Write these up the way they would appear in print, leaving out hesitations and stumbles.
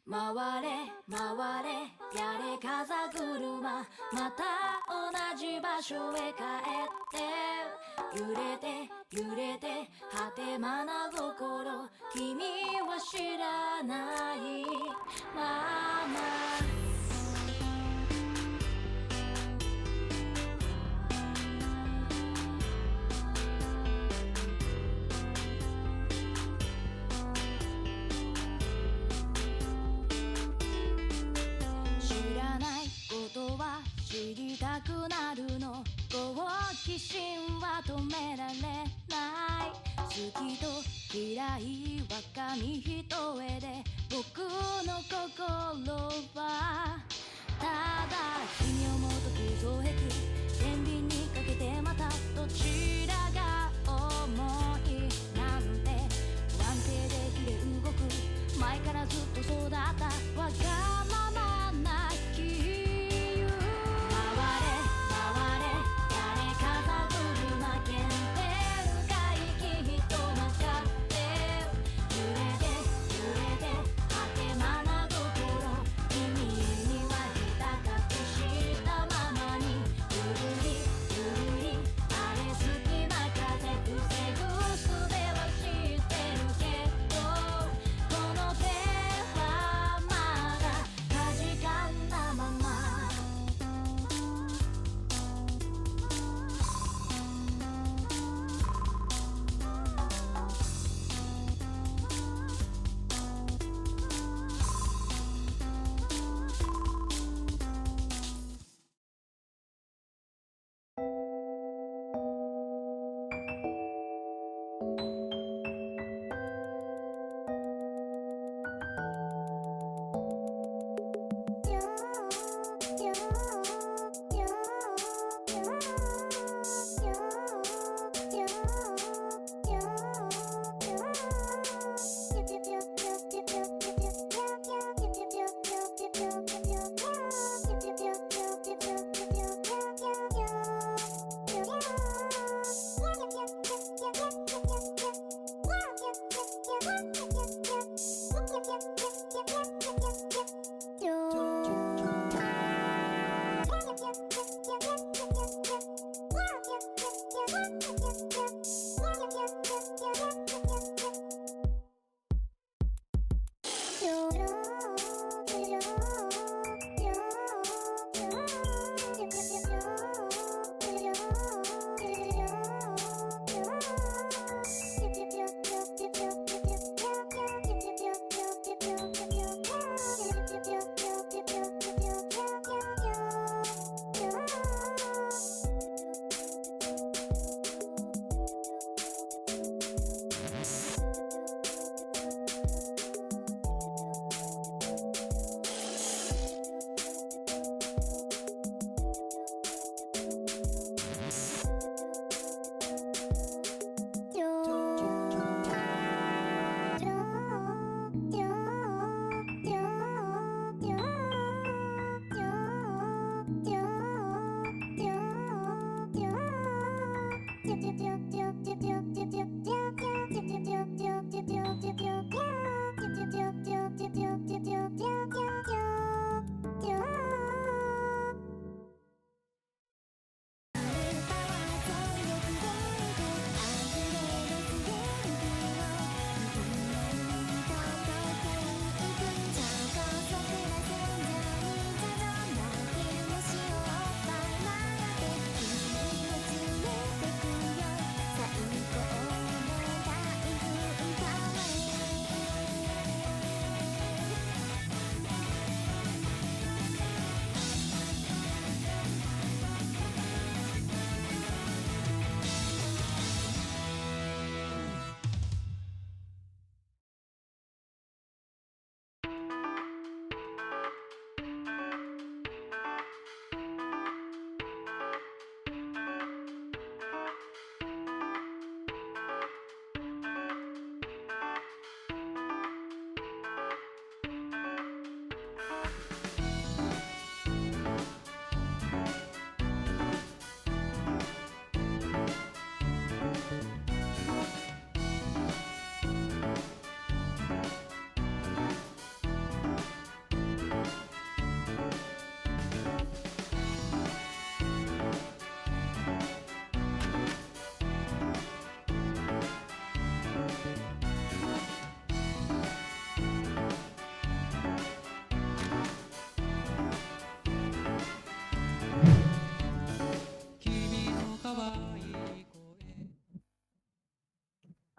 回れ回れやれ風車、また同じ場所へ帰って揺れて揺れて果てまな心、君は知らないまま知りたくなるの、好奇心は止められない。好きと嫌いは紙一重で、僕の心はただ君をもとく造壁、天秤にかけてまたどちらが重いなんて不安定で揺れ動く、前からずっとそうだったわがままな君。君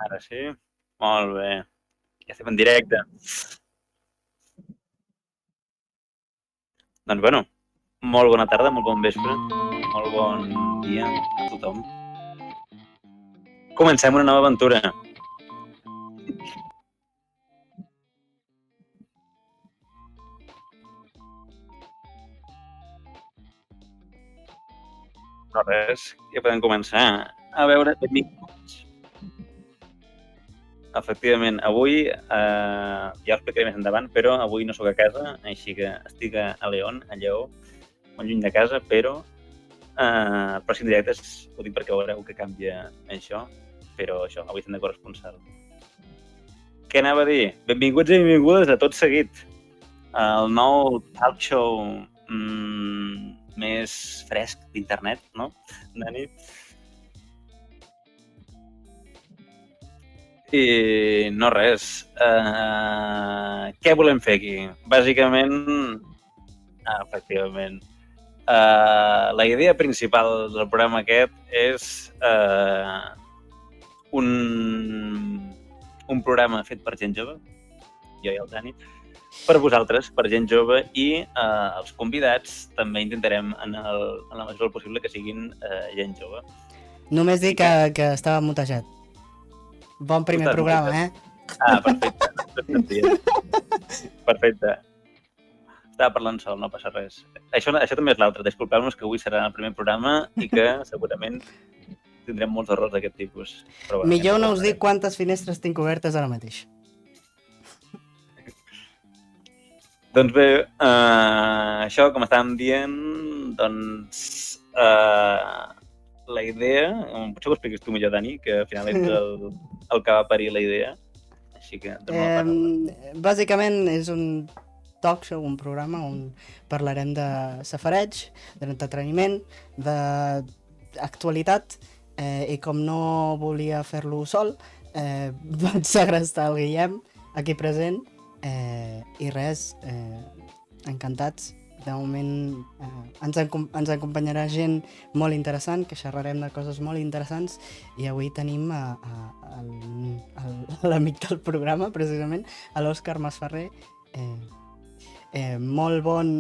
Ara sí? Molt bé. Ja estem en directe. Doncs bueno, molt bona tarda, molt bon vespre, molt bon dia a tothom. Comencem una nova aventura. No res, ja podem començar. A veure, benvinguts. Efectivament, avui, ja ho explicaré més endavant, però avui no sóc a casa, així que estic a León, a Lleó, molt lluny de casa, però el pròxim directe ho dic perquè veureu que canvia això, però això, avui estem de corresponsal. Què anava a dir? Benvinguts i benvingudes a tot seguit. El nou talk show més fresc d'internet, no, Dani? I no res. Què volem fer aquí? Bàsicament, efectivament, la idea principal del programa aquest és un programa fet per gent jove, jo i el Dani, per vosaltres, per gent jove, i els convidats també intentarem, en la mesura del possible, que siguin gent jove. Només dir que estava mutejat. Bon primer programa, Perfecte. Perfecte. Estava parlant sol, no passa res. Això també és l'altre. Disculpeu-nos que avui serà el primer programa i que segurament tindrem molts errors d'aquest tipus. Però bueno, millor no us dic quantes finestres tinc obertes ara mateix. Doncs bé, això, com estàvem dient, doncs la idea, potser ho expliquis tu millor, Dani, que al final ets el que va parir la idea. Així que... Bàsicament és un talk show, un programa on parlarem de safareig, d'entreteniment, d'actualitat, i com no volia fer-lo sol, vaig segrestar el Guillem, aquí present, i res, encantats. De moment ens acompanyarà gent molt interessant, que xerrarem de coses molt interessants, i avui tenim l'amic del programa, precisament, l'Òscar Masferrer, molt bon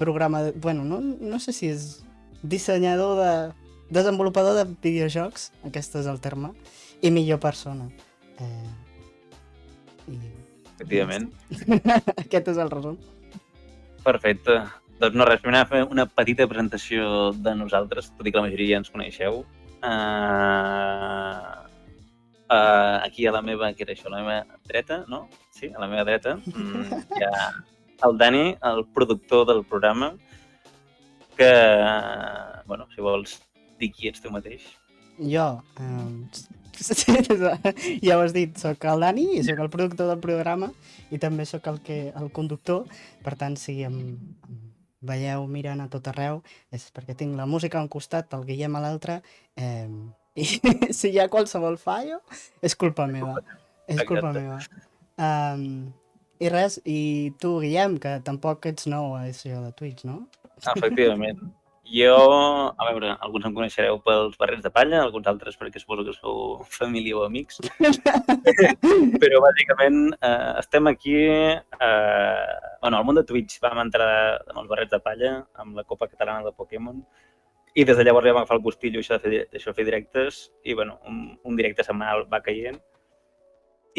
programa, no sé si és dissenyador, desenvolupador de videojocs, aquest és el terme, i millor persona. Efectivament. Aquest és el resum. Perfecte. Doncs no res, primer a fer una petita presentació de nosaltres, tot i que la majoria ja ens coneixeu. Aquí a la meva, què era això? A la meva dreta, no? Sí, a la meva dreta. Hi ha el Dani, el productor del programa, que, bueno, si vols dir qui ets tu mateix. Jo, ja ho has dit, soc el Dani i soc el productor del programa i també soc el conductor, per tant, si em veieu mirant a tot arreu és perquè tinc la música a un costat, el Guillem a l'altre, i si hi ha qualsevol fallo és culpa meva. I res, i tu, Guillem, que tampoc ets nou a això de Twitch, no? Efectivament. Jo, a veure, alguns em coneixereu pels barrets de palla, alguns altres perquè suposo que sou família o amics. Però bàsicament estem aquí... Bueno, al món de Twitch vam entrar amb els barrets de palla, amb la Copa Catalana de Pokémon, i des de llavors ja vam agafar el gustillo això de fer directes, i bueno, un directe setmanal va caient.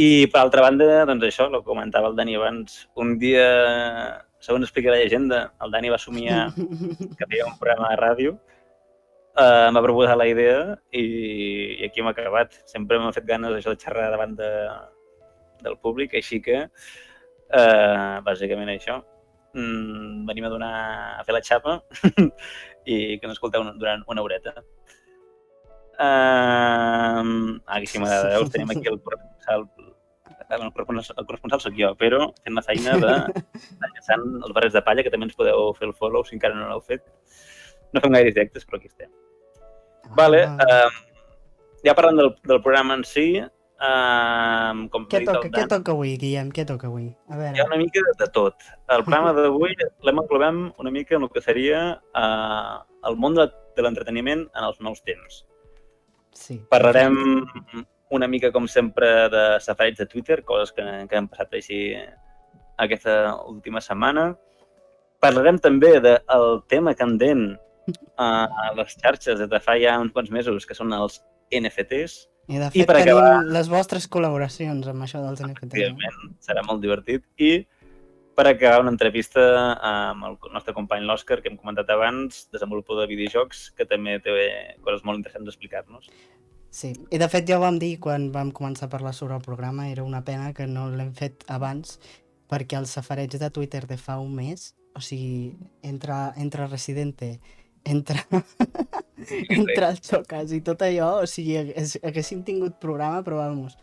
I per altra banda, doncs això, el que comentava el Dani abans, un dia, segons explica la llegenda, el Dani va somiar que feia un programa de ràdio, em va proposar la idea i aquí hem acabat. Sempre m'ha fet ganes això de xerrar davant del públic, així que, bàsicament això, venim a fer la xapa i que ens escolteu durant una horeta. Aquí sí m'agrada, veus, tenim aquí el corresponsal soc jo, però fent la feina d'enllaçant els barrets de palla, que també ens podeu fer el follow si encara no l'heu fet. No fem gaire directes, però aquí estem. Vale, ja parlant del programa en si, Què toca avui, Guillem? Què toca avui? A veure. Hi ha una mica de tot. El programa d'avui l'hem englobem una mica en el que seria el món de l'entreteniment en els nous temps. Sí. Parlarem una mica, com sempre, de safareig de Twitter, coses que han passat així aquesta última setmana. Parlarem també del tema candent a les xarxes des de fa ja uns quants mesos, que són els NFTs. I de fet tenim les vostres col·laboracions amb això dels NFTs. Efectivament, serà molt divertit. I per acabar, una entrevista amb el nostre company l'Òscar, que hem comentat abans, desenvolupador de videojocs, que també té coses molt interessants a explicar-nos. Sí, i de fet ja ho vam dir quan vam començar a parlar sobre el programa, era una pena que no l'hem fet abans, perquè el safareig de Twitter de fa un mes, o sigui, entre Residente, entre el Xocas i tot allò, o sigui, haguéssim tingut programa, però vamos,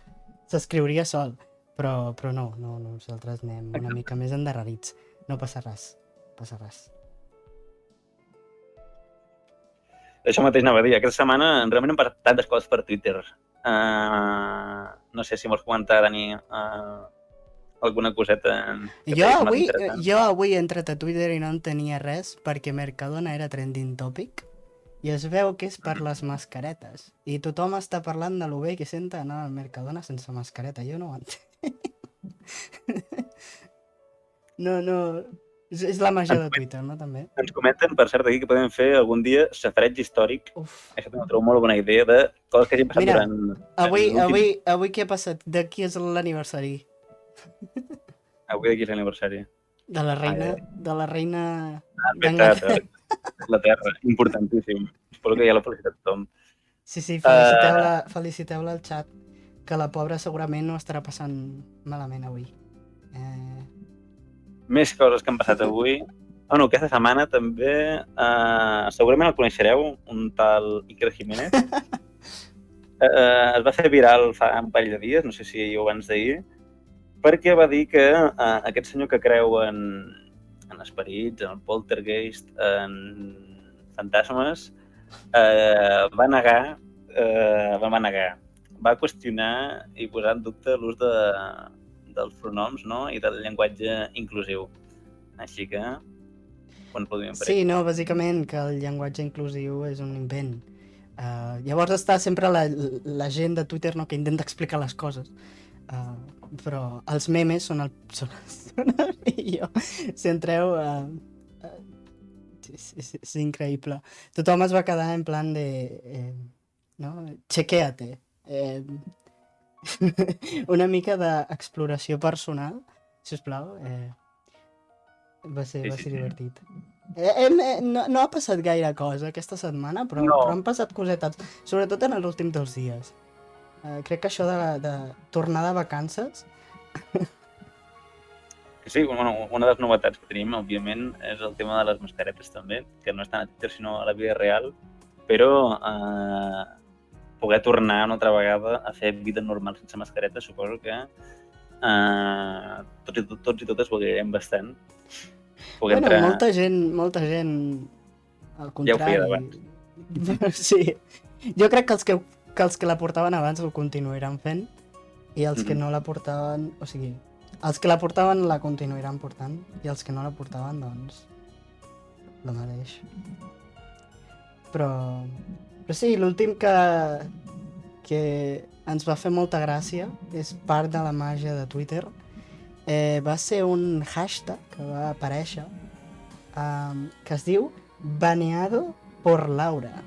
s'escriuria sol. Però no, nosaltres anem una mica més endarrerits. No passa res, passa res. Això mateix anava a dir. Aquesta setmana realment hem parlat tantes coses per Twitter. No sé si vols comentar, Dani, alguna coseta que Jo avui he entrat a Twitter i no en tenia res perquè Mercadona era trending topic i es veu que és per les mascaretes. I tothom està parlant de lo bé que senta anar al Mercadona sense mascareta. Jo no ho entenc. No, és la màgia de Twitter, no, també? Ens comenten, per cert, aquí que podem fer algun dia safareig històric. Això també trobo molt bona idea de coses que hagin passat durant... Avui què ha passat? De qui és l'aniversari? Avui de qui és l'aniversari? De la reina... La Terra, importantíssim. Espero que ja l'ha felicitat tothom. Sí, feliciteu-la al xat, que la pobra segurament no estarà passant malament avui. Més coses que han passat avui. Aquesta setmana també, segurament el coneixereu, un tal Iker Jiménez. Es va fer viral fa un parell de dies, no sé si ahir o abans d'ahir, perquè va dir que aquest senyor que creu en esperits, en el poltergeist, en fantasmes, va qüestionar i posar en dubte l'ús dels pronoms, no? I del llenguatge inclusiu. Així que, quan podríem fer? Sí, no, bàsicament que el llenguatge inclusiu és un invent. Llavors està sempre la gent de Twitter, no?, que intenta explicar les coses. Però els memes són el millor. Si entreu... és increïble. Tothom es va quedar en plan de... Chequéate. Una mica d'exploració personal, sisplau. Va ser divertit. No ha passat gaire cosa aquesta setmana, però han passat cosetes, sobretot en els últims 2 dies. Crec que això de tornar de vacances... Sí, una de les novetats que tenim, òbviament, és el tema de les mascaretes també, que no és tant a Twitter sinó a la vida real, però poder tornar una altra vegada a fer vida normal sense mascareta, suposo que tots i totes ho agrairem bastant. Molta gent al contrari. Ja ho feia d'abans. Sí, jo crec que els que la portaven abans ho continuaran fent i els que no la portaven, o sigui, els que la portaven la continuaran portant i els que no la portaven, doncs, la mateix. Però sí, l'últim que ens va fer molta gràcia, és part de la màgia de Twitter, va ser un hashtag que va aparèixer que es diu Baneado por Laura.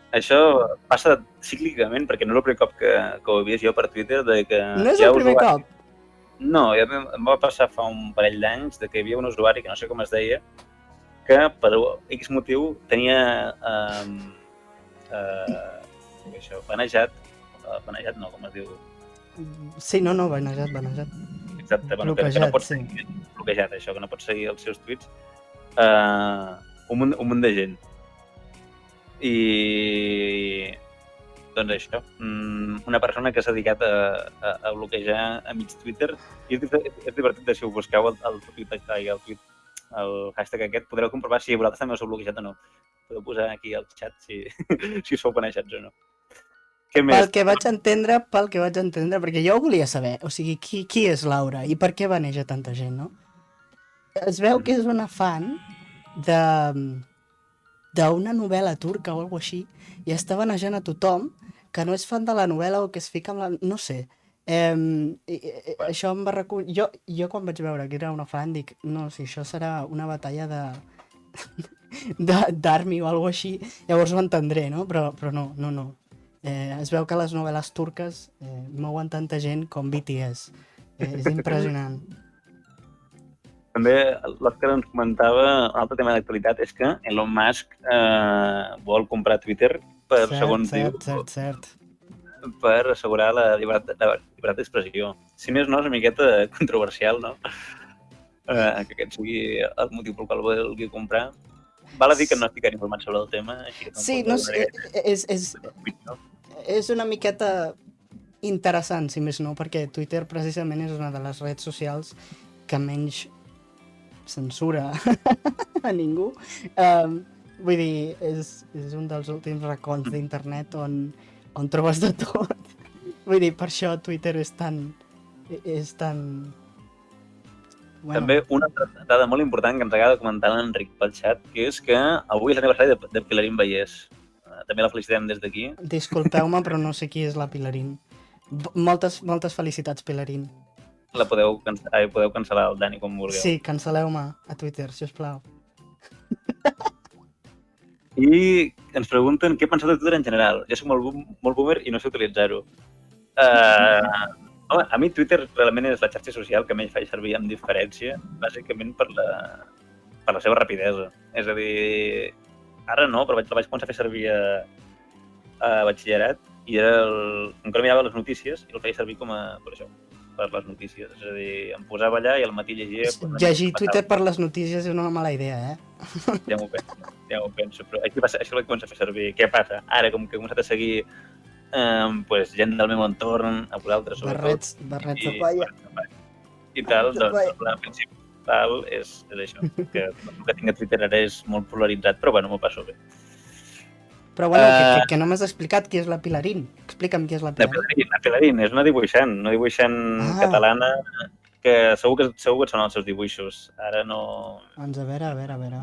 Això passa cíclicament, perquè no és el primer cop que ho he vist jo per Twitter. No és el primer cop? No, ja em va passar fa un parell d'anys que hi havia un usuari, que no sé com es deia, que per X motiu tenia banejat no, com es diu? Sí, no, banejat. Exacte, bloquejat, que no pots seguir, bloquejat, això, que no pots seguir els seus tuits. Un munt de gent. I doncs això, una persona que s'ha dedicat a bloquejar a mig Twitter, i és divertit si ho busqueu el hashtag aquest, podreu comprovar si vosaltres també us heu bloquejat o no. Podeu posar aquí al xat si sou panejats o no. Què més? Pel que vaig entendre, perquè jo ho volia saber, o sigui, qui és Laura i per què baneja tanta gent, no? Es veu que és una fan d'una novel·la turca o alguna així, i està banejant a tothom que no és fan de la novel·la o que es fica amb la... No sé. Això em va recollir... Jo quan vaig veure que era una fan dic, no, si això serà una batalla d'Army o alguna així, llavors ho entendré, no? Però no. Es veu que les novel·les turques mouen tanta gent com BTS. És impressionant. També l'Òscar ens comentava, un altre tema d'actualitat és que Elon Musk vol comprar Twitter per, segons diu, Cert. per assegurar la llibertat d'expressió. Si més no, és una miqueta controversial, no? Que aquest sigui el motiu pel qual vulgui comprar. Val a dir que no estic informat sobre el tema. Així que sí, no sé, és una miqueta interessant, si més no, perquè Twitter precisament és una de les redes socials que menys censura a ningú. Vull dir, és un dels últims racons d'internet on trobes de tot. Vull dir, per això Twitter és tan... Bueno. També una dada molt important que ens acaba de comentar l'Enric pel xat, que és que avui és l'aniversari de Pilarín Vallès. També la felicitem des d'aquí. Disculpeu-me, però no sé qui és la Pilarín. Moltes felicitats, Pilarín. La podeu cancel·lar el Dani com vulgueu. Sí, cancel·leu-me a Twitter, si us plau. I ens pregunten què penseu de Twitter en general. Jo soc molt boomer i no sé utilitzar-ho. Home, a mi Twitter realment és la xarxa social que menys faig servir amb diferència, bàsicament per la seva rapidesa. És a dir, ara no, però la vaig començar a fer servir a batxillerat i encara mirava les notícies i el feia servir com a, per això, per les notícies. És a dir, em posava allà i al matí llegia... Llegir Twitter per les notícies és una mala idea, Ja m'ho penso. Però això vaig començar a fer servir. Què passa? Ara, com que he començat a seguir gent del meu entorn, a vosaltres sobretot... Barrets de palla. I tal, doncs el principal és això, que el que tinc a Twitter ara és molt polaritzat, però bueno, m'ho passo bé. Però bueno, que no m'has explicat qui és la Pilarín. Explica'm qui és la Pilarín. La Pilarín és una dibuixant catalana que segur que et són els seus dibuixos. Ara no... Doncs a veure.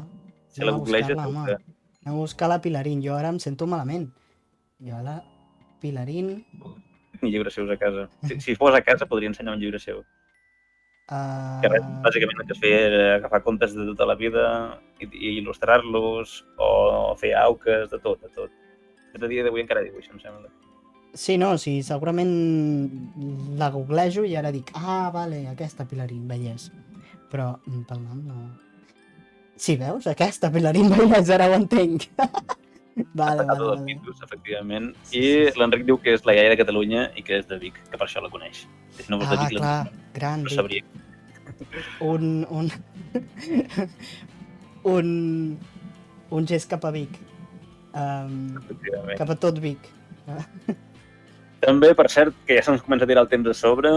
Si la googleges... Anem a buscar la Pilarín. Jo ara em sento malament. Jo la Pilarín... Ni llibres seus a casa. Si fos a casa podria ensenyar un llibre seu. Que res, bàsicament el que es feia era agafar contes de tota la vida i il·lustrar-los o fer auques, de tot. Aquest dia d'avui encara dibuixa, em sembla. Sí, no, sí, segurament la googlejo i ara dic, vale, aquesta Pilarín Vallès. Però pel nom no... Sí, veus? Aquesta Pilarín Vallès, ara ho entenc. Vale. Mitos, efectivament. I l'Enric diu que és la iaia de Catalunya i que és de Vic, que per això la coneix. Si no clar, gran no sabria. Un gest cap a Vic. Cap a tot Vic. També, per cert, que ja se'ns comença a tirar el temps a sobre,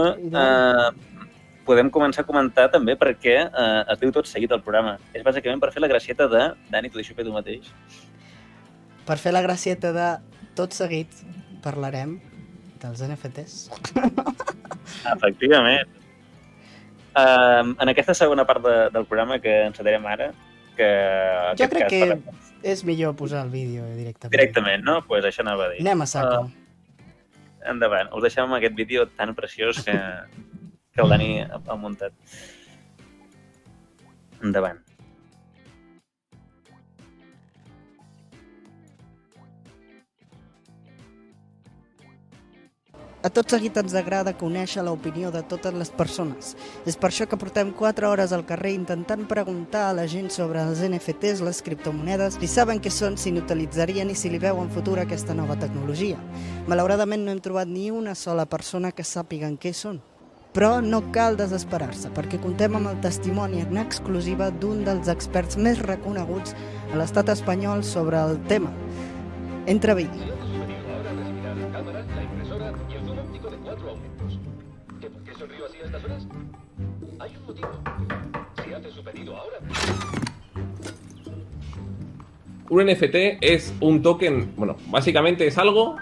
podem començar a comentar també per què es diu tot seguit el programa. És bàsicament per fer la gracieta de... Dani, t'ho deixo fer tu mateix. Per fer la gracieta de tot seguit parlarem dels NFTs. Efectivament. En aquesta segona part del programa que encetarem ara, que... Jo crec que és millor posar el vídeo directament. Directament, no? Doncs això anava a dir. Anem a saco. Endavant. Us deixem amb aquest vídeo tan preciós que el Dani ha muntat. Endavant. A tot seguit ens agrada conèixer l'opinió de totes les persones. És per això que portem 4 hores al carrer intentant preguntar a la gent sobre els NFTs, les criptomonedes, si saben què són, si n'utilitzarien i si li veuen futur a aquesta nova tecnologia. Malauradament no hem trobat ni una sola persona que sàpiguen què són. Però no cal desesperar-se, perquè contem amb el testimoni en exclusiva d'un dels experts més reconeguts a l'estat espanyol sobre el tema. Entra vídeo. Un NFT es un token, bueno, básicamente es algo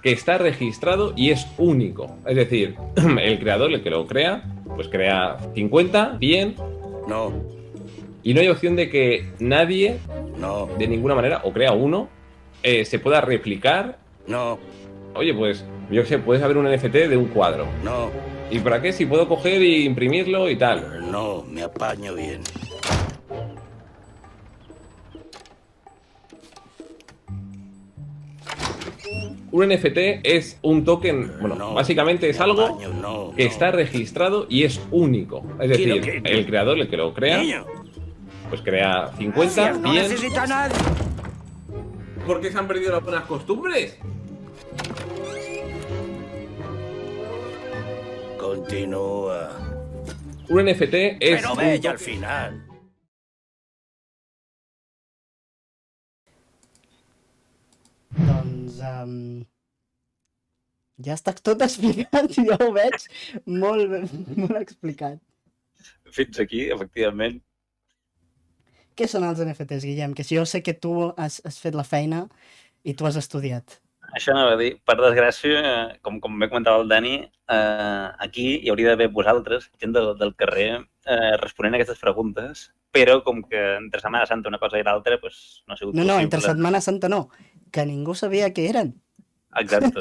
que está registrado y es único. Es decir, el creador, el que lo crea, pues crea 50, 100... No. Y no hay opción de que nadie No, de ninguna manera, o crea uno, se pueda replicar. no, Oye, pues, yo qué sé, puedes haber un NFT de un cuadro. no, ¿Y para qué? Si puedo coger y imprimirlo y tal. no, me apaño bien. Un NFT es un token, bueno, No, básicamente es me algo apaño, no, que no. está registrado y es único. Es decir, ¿Qué? el creador, el que lo crea, Niño, pues crea 50, no 100... necesita a nadie. ¿Por qué se han perdido las buenas costumbres? Continúa. Un NFT es Pero un ve ya al token- final. Doncs ja està tot explicat, ja ho veig molt explicat. Fins aquí, efectivament. Què són els NFTs, Guillem? Que si jo sé que tu has fet la feina i tu has estudiat. Això anava a dir, per desgràcia, com bé comentava el Dani, aquí hi hauria d'haver vosaltres, gent del carrer, responent a aquestes preguntes, però com que entre Setmana Santa una cosa i l'altra, doncs no ha sigut No, possible. entre Setmana Santa no, que ningú sabia què eren. Exacte.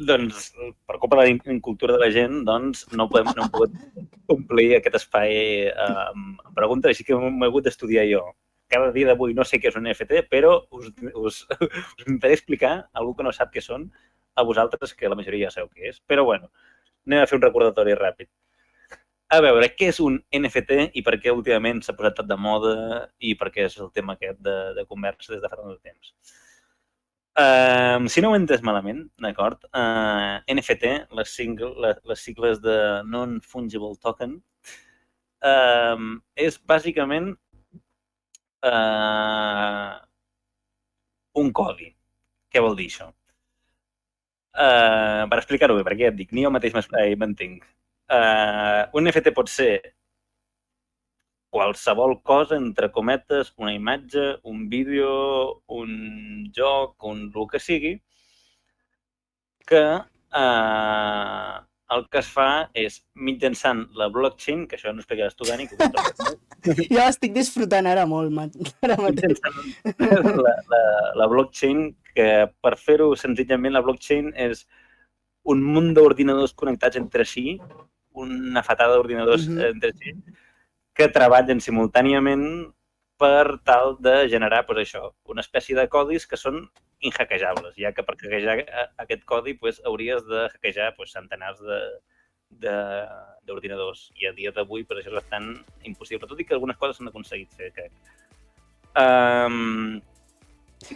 Doncs, per culpa de la incultura de la gent, doncs, no hem pogut omplir aquest espai amb preguntes, així que m'he hagut d'estudiar jo. Cada dia d'avui no sé què és un NFT, però us intentaré explicar algú que no sap què són a vosaltres, que la majoria ja sabeu què és. Però, bueno, anem a fer un recordatori ràpid. A veure, què és un NFT i per què últimament s'ha posat tot de moda i per què és el tema aquest de conversa des de fa tant de temps. Si no ho he entès malament, d'acord, NFT, les sigles de Non-Fungible Token, és bàsicament un codi. Què vol dir això? Per explicar-ho bé, perquè ja et dic, ni jo mateix m'entenc. Un NFT pot ser qualsevol cosa, entre cometes, una imatge, un vídeo, un joc, el que sigui, que el que es fa és mitjançant la blockchain, que això no explicaràs tu, Dani, que ho toques molt. Jo estic disfrutant ara molt, ara mateix. Mitjançant la blockchain, que per fer-ho senzillament, la blockchain és un munt d'ordinadors connectats entre si, una fatada d'ordinadors entre si, que treballen simultàniament per tal de generar, doncs això, una espècie de codis que són inhackejables, ja que per hackejar aquest codi hauries de hackejar centenars d'ordinadors. I a dia d'avui, per això és bastant impossible, tot i que algunes coses s'han aconseguit fer, crec.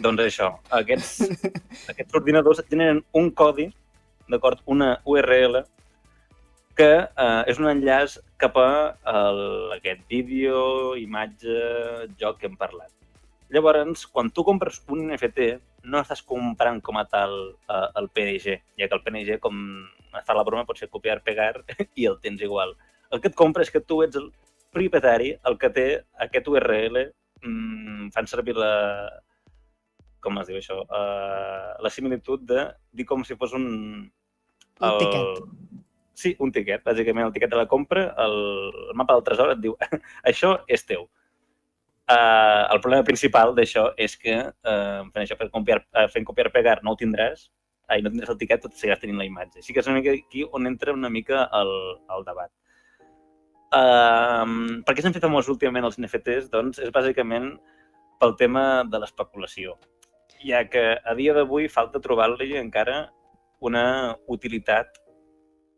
Doncs això, aquests ordinadors generen un codi, d'acord, una URL, que és un enllaç cap a aquest vídeo, imatge, joc que hem parlat. Llavors, quan tu compres un NFT, no estàs comprant com a tal el PNG, ja que el PNG, com es fa la broma, pot ser copiar, pegar i el tens igual. El que et compres és que tu ets el propietari, el que té aquest URL, fan servir com es diu això? La similitud de dir com si fos un tiquet. Sí, un tiquet. Bàsicament, el tiquet de la compra, el mapa del tresor et diu això és teu. El problema principal d'això és que fent això, fent copiar-pegar, no ho tindràs, no tindràs el tiquet, tot seguiràs tenint la imatge. Així que és una mica aquí on entra una mica el debat. Per què s'han fet famosos últimament els NFTs? Doncs és bàsicament pel tema de l'especulació, ja que a dia d'avui falta trobar-li encara una utilitat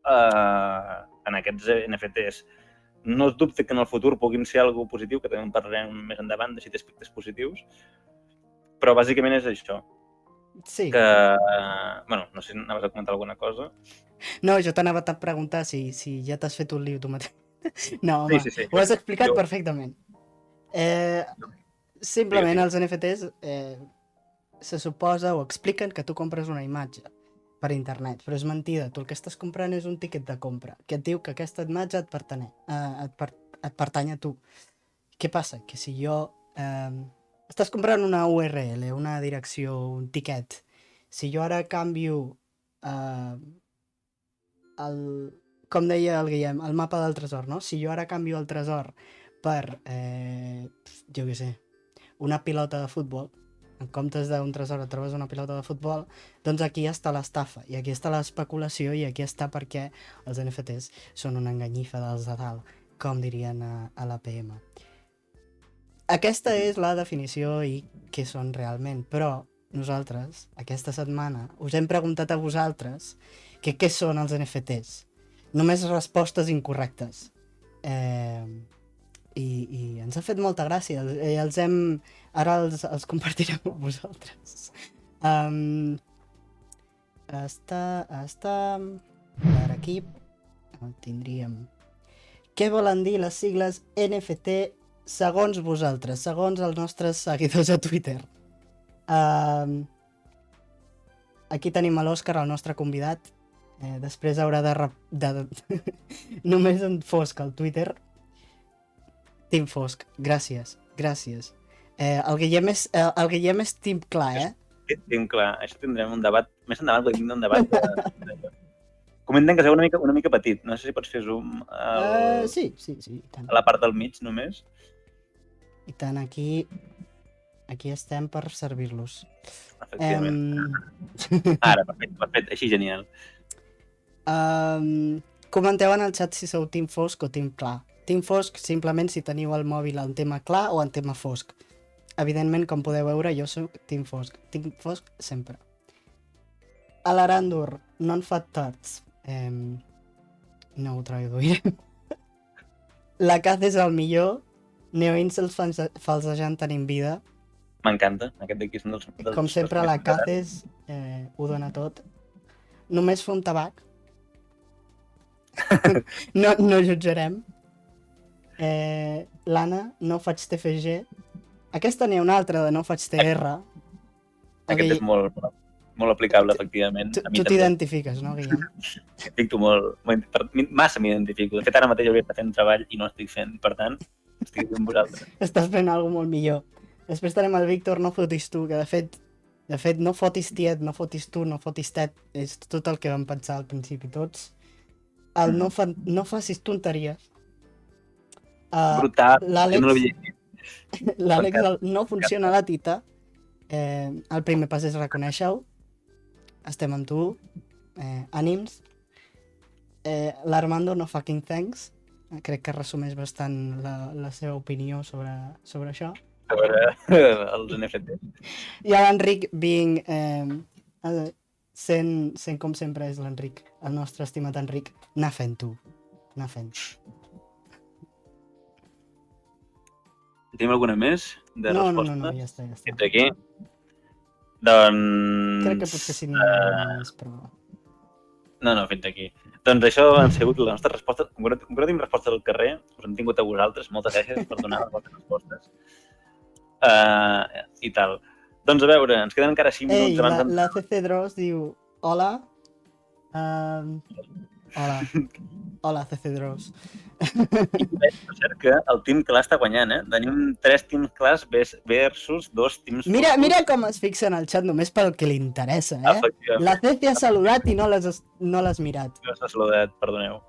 en aquests NFTs. No es dubte que en el futur puguin ser algo positiu, que també en parlarem més endavant de si té aspectes positius, però bàsicament és això. Sí. Que, bueno, no sé si anaves a comentar alguna cosa. No, jo t'anava a preguntar si ja t'has fet un lío tu mateix. No, home, Sí. ho has explicat perfectament. Simplement els NFTs se suposa o expliquen que tu compres una imatge per internet, però és mentida. Tu el que estàs comprant és un tiquet de compra que et diu que aquesta imatge et pertany a tu. Què passa? Que si jo... estàs comprant una URL, una direcció, un tiquet. Si jo ara canvio com deia el Guillem, el mapa del tresor, no? Si jo ara canvio el tresor per, jo què sé, una pilota de futbol, en comptes d'un tresor et trobes una pilota de futbol, doncs aquí està l'estafa, i aquí està l'especulació, i aquí està perquè els NFTs són una enganyifa dels de dalt, com dirien a l'APM. Aquesta és la definició i què són realment, però nosaltres, aquesta setmana, us hem preguntat a vosaltres que què són els NFTs. Només respostes incorrectes. I ens ha fet molta gràcia. Ara els compartirem amb vosaltres. Està per aquí. El tindríem. Què volen dir les sigles NFT segons vosaltres, segons els nostres seguidors a Twitter? Aquí tenim a l'Òscar, el nostre convidat. Després haurà de només en fosc al Twitter. Team Fosc, gràcies. El Guillem és Team Clar, Team Clar, això tindrem un debat, més endavant perquè tindrem un debat comenten que serà una mica petit, no sé si pots fer zoom sí, i tant. A la part del mig només. I tant, aquí estem per servir-los. Efectivament. Ara, perfecte, així genial. Comenteu en el xat si sou Team Fosc o Team Clar. Team Fosc simplement si teniu el mòbil en tema clar o en tema fosc. Evidentment, com podeu veure, jo soc Team Fosc. Team Fosc sempre. A l'Arandur, non fat tots. No ho traduirem. La Caz és el millor. Neoincels falsejant tenim vida. M'encanta. Aquest d'aquí és un dels Com sempre, la Caz ho dona tot. Només fum tabac. No jutjarem. L'Anna, no faig TFG. Aquesta n'hi ha una altra de no faig TR. Aquest és molt aplicable, efectivament. Tu t'identifiques, no, Guillem? Massa m'identifico. De fet, ara mateix hauria d'estar fent treball i no estic fent. Per tant, estic amb vosaltres. Estàs fent alguna molt millor. Després tenim el Víctor, no fotis tu, que de fet no fotis tiet, no fotis tu, no fotis tet. És tot el que vam pensar al principi tots. El no facis tonteries. Brutal. L'Àlex no funciona la tita. El primer pas és reconèixer-ho. Estem amb tu. Ànims. L'Armando no fucking thanks. Crec que resumeix bastant la seva opinió sobre això. Sobre els NFT. I l'Enric being... sent com sempre és l'Enric, el nostre estimat Enric. Anar fent tu. Anar fent. Tenim alguna més de resposta? No, ja està. Fins aquí. Doncs... Crec que potser sí n'hi ha més, però... No, fins aquí. Doncs això han sigut les nostres respostes. Com que no tenim respostes al carrer, us hem tingut a vosaltres. Moltes gràcies per donar les vostres respostes. I tal. Doncs a veure, ens queden encara 5 minuts abans... La CC Dross diu... Hola. Hola, CC Dross. I veig, per cert, que el Team Clar està guanyant, Tenim 3 Teams Clars versus 2 Teams... Mira com es fixa en el xat només pel que li interessa, La CC ha saludat i no l'has mirat. No s'ha saludat, perdoneu.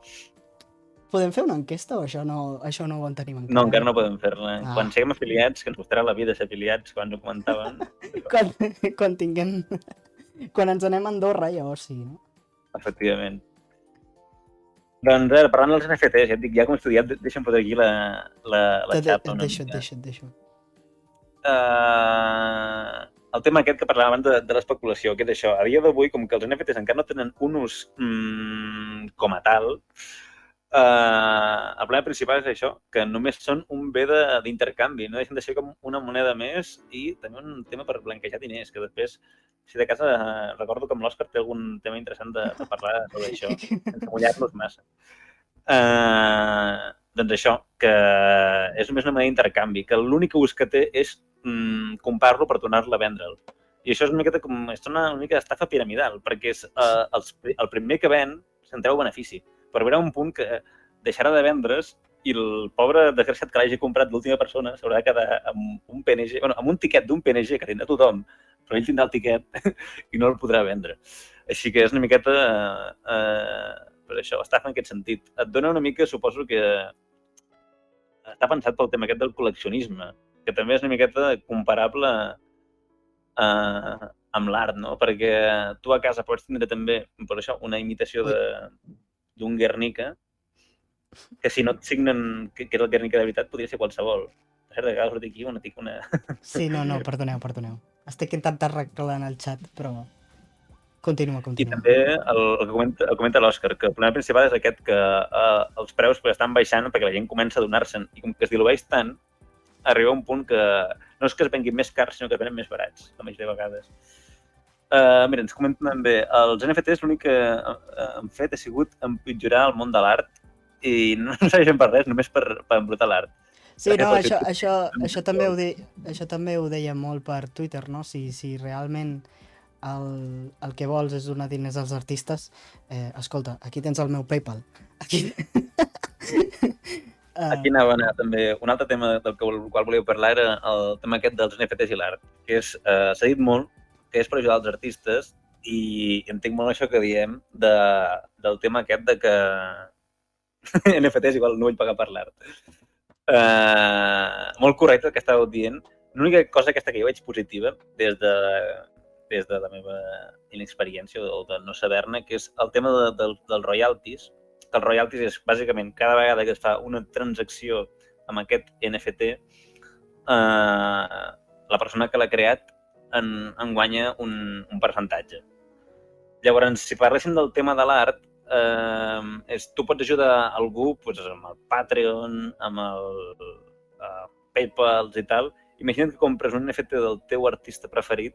Podem fer una enquesta o això no ho en tenim encara? No, encara no podem fer-la. Quan siguem afiliats, que ens costarà la vida ser afiliats, quan ho comentaven... Quan tinguem... Quan ens anem a Andorra, llavors sí, no? Efectivament. Doncs, parlant dels NFTs, ja et dic, ja com he estudiat, deixa'm posar aquí la xapa. Deixa't. El tema aquest que parlàvem abans de l'especulació, que és això. A dia d'avui, com que els NFTs encara no tenen un ús com a tal, el problema principal és això, que només són un bé d'intercanvi, no deixen de ser com una moneda més i també un tema per blanquejar diners, que després, si de casa, recordo com l'Òscar té algun tema interessant de parlar sobre això, sense mullar-los massa. Doncs això, que és només una moneda d'intercanvi, que l'únic ús que té és comprar-lo per tornar-lo a vendre'l. I això és una mica d'estafa piramidal, perquè és el primer que ven se'n treu benefici. Però hi haurà un punt que deixarà de vendre's i el pobre desgraciat que l'hagi comprat l'última persona s'haurà de quedar amb un PNG, amb un tiquet d'un PNG que tindrà tothom, però ell tindrà el tiquet i no el podrà vendre. Així que és una miqueta, per això, estafa en aquest sentit. Et dona una mica, suposo que està pensat pel tema aquest del col·leccionisme, que també és una miqueta comparable amb l'art, no? Perquè tu a casa pots tindre també, per això, una imitació d'un Guernica, que si no et signen que és el Guernica de veritat, podria ser qualsevol. De cert, que sortir aquí una... Sí, no, perdoneu. Estic intentant arreglar en el xat, però... Continua. I també el que comenta l'Òscar, que el problema principal és aquest, que els preus estan baixant perquè la gent comença a donar-se'n, i com que es dilueix tant, arriba un punt que no és que es venguin més cars, sinó que es venen més barats, la majoria de vegades. Mira, ens comenten també, els NFTs l'únic que han fet ha sigut empitjorar el món de l'art i no serveixen per res, només per embrutar l'art. Sí, no, això també ho deia molt per Twitter, no? Si realment el que vols és donar diners als artistes, escolta, aquí tens el meu PayPal. Aquí anava a anar també. Un altre tema del qual volíeu parlar era el tema aquest dels NFTs i l'art, que s'ha dit molt que és per ajudar els artistes i entenc molt això que diem del tema aquest de que NFTs igual no vull pagar per l'art. Molt correcte el que estàveu dient. L'única cosa aquesta que jo veig positiva des de la meva inexperiència o de no saber-ne, que és el tema dels royalties. Els royalties és bàsicament cada vegada que es fa una transacció amb aquest NFT, la persona que l'ha creat en guanya un percentatge. Llavors, si parléssim del tema de l'art, tu pots ajudar algú amb el Patreon, amb el PayPal i tal. Imagina't que compres un NFT del teu artista preferit,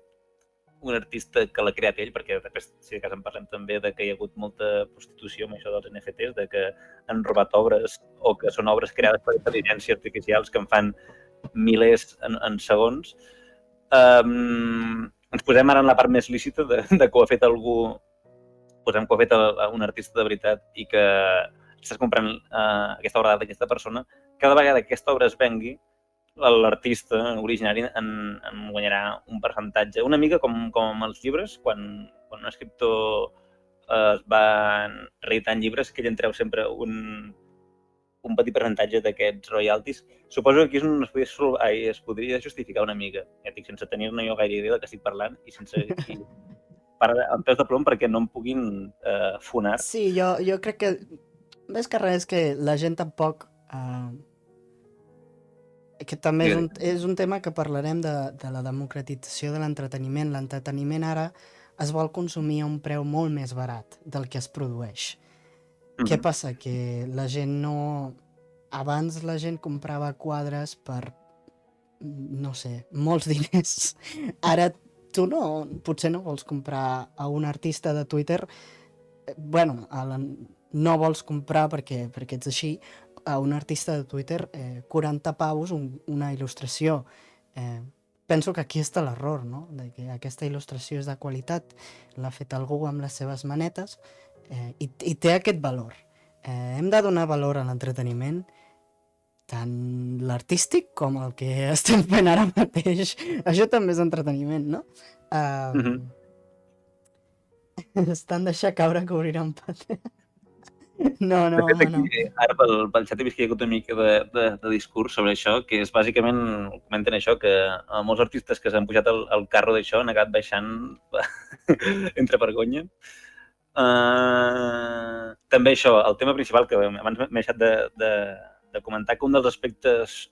un artista que l'ha creat ell, perquè després, si de cas en parlem també de que hi ha hagut molta prostitució amb això dels NFTs, de que han robat obres o que són obres creades per intel·ligències artificials que en fan milers en segons. Ens posem ara en la part més lícita de que ho ha fet algú, posem que ho ha fet un artista de veritat i que estàs comprant aquesta obra d'aquesta persona. Cada vegada que aquesta obra es vengui, l'artista originari en guanyarà un percentatge. Una mica com amb els llibres, quan un escriptor es va reeditant llibres, que ell en treu sempre un petit percentatge d'aquests royalties. Suposo que aquí és on es podria justificar una mica, sense tenir-ne jo gaire idea del que estic parlant i sense parar amb peus de plom perquè no em puguin fonar. Sí, jo crec que més que res que la gent tampoc... que també és un tema que parlarem de la democratització de l'entreteniment. L'entreteniment ara es vol consumir a un preu molt més barat del que es produeix. Què passa? Que la gent no... Abans la gent comprava quadres per, no sé, molts diners. Ara tu potser no vols comprar a un artista de Twitter, no vols comprar perquè ets així, a un artista de Twitter 40 paus una il·lustració. Penso que aquí està l'error, no? De que aquesta il·lustració és de qualitat, l'ha fet algú amb les seves manetes i té aquest valor. Hem de donar valor a l'entreteniment, tant l'artístic com el que estem fent ara mateix. Això també és entreteniment, no? Estan deixant caure que obriran pate. No. Ara pel xat he vist que hi ha hagut una mica de discurs sobre això, que és bàsicament, comenten això, que molts artistes que s'han pujat al carro d'això han acabat baixant entre vergonya. També això, el tema principal, que abans m'he deixat de comentar, que un dels aspectes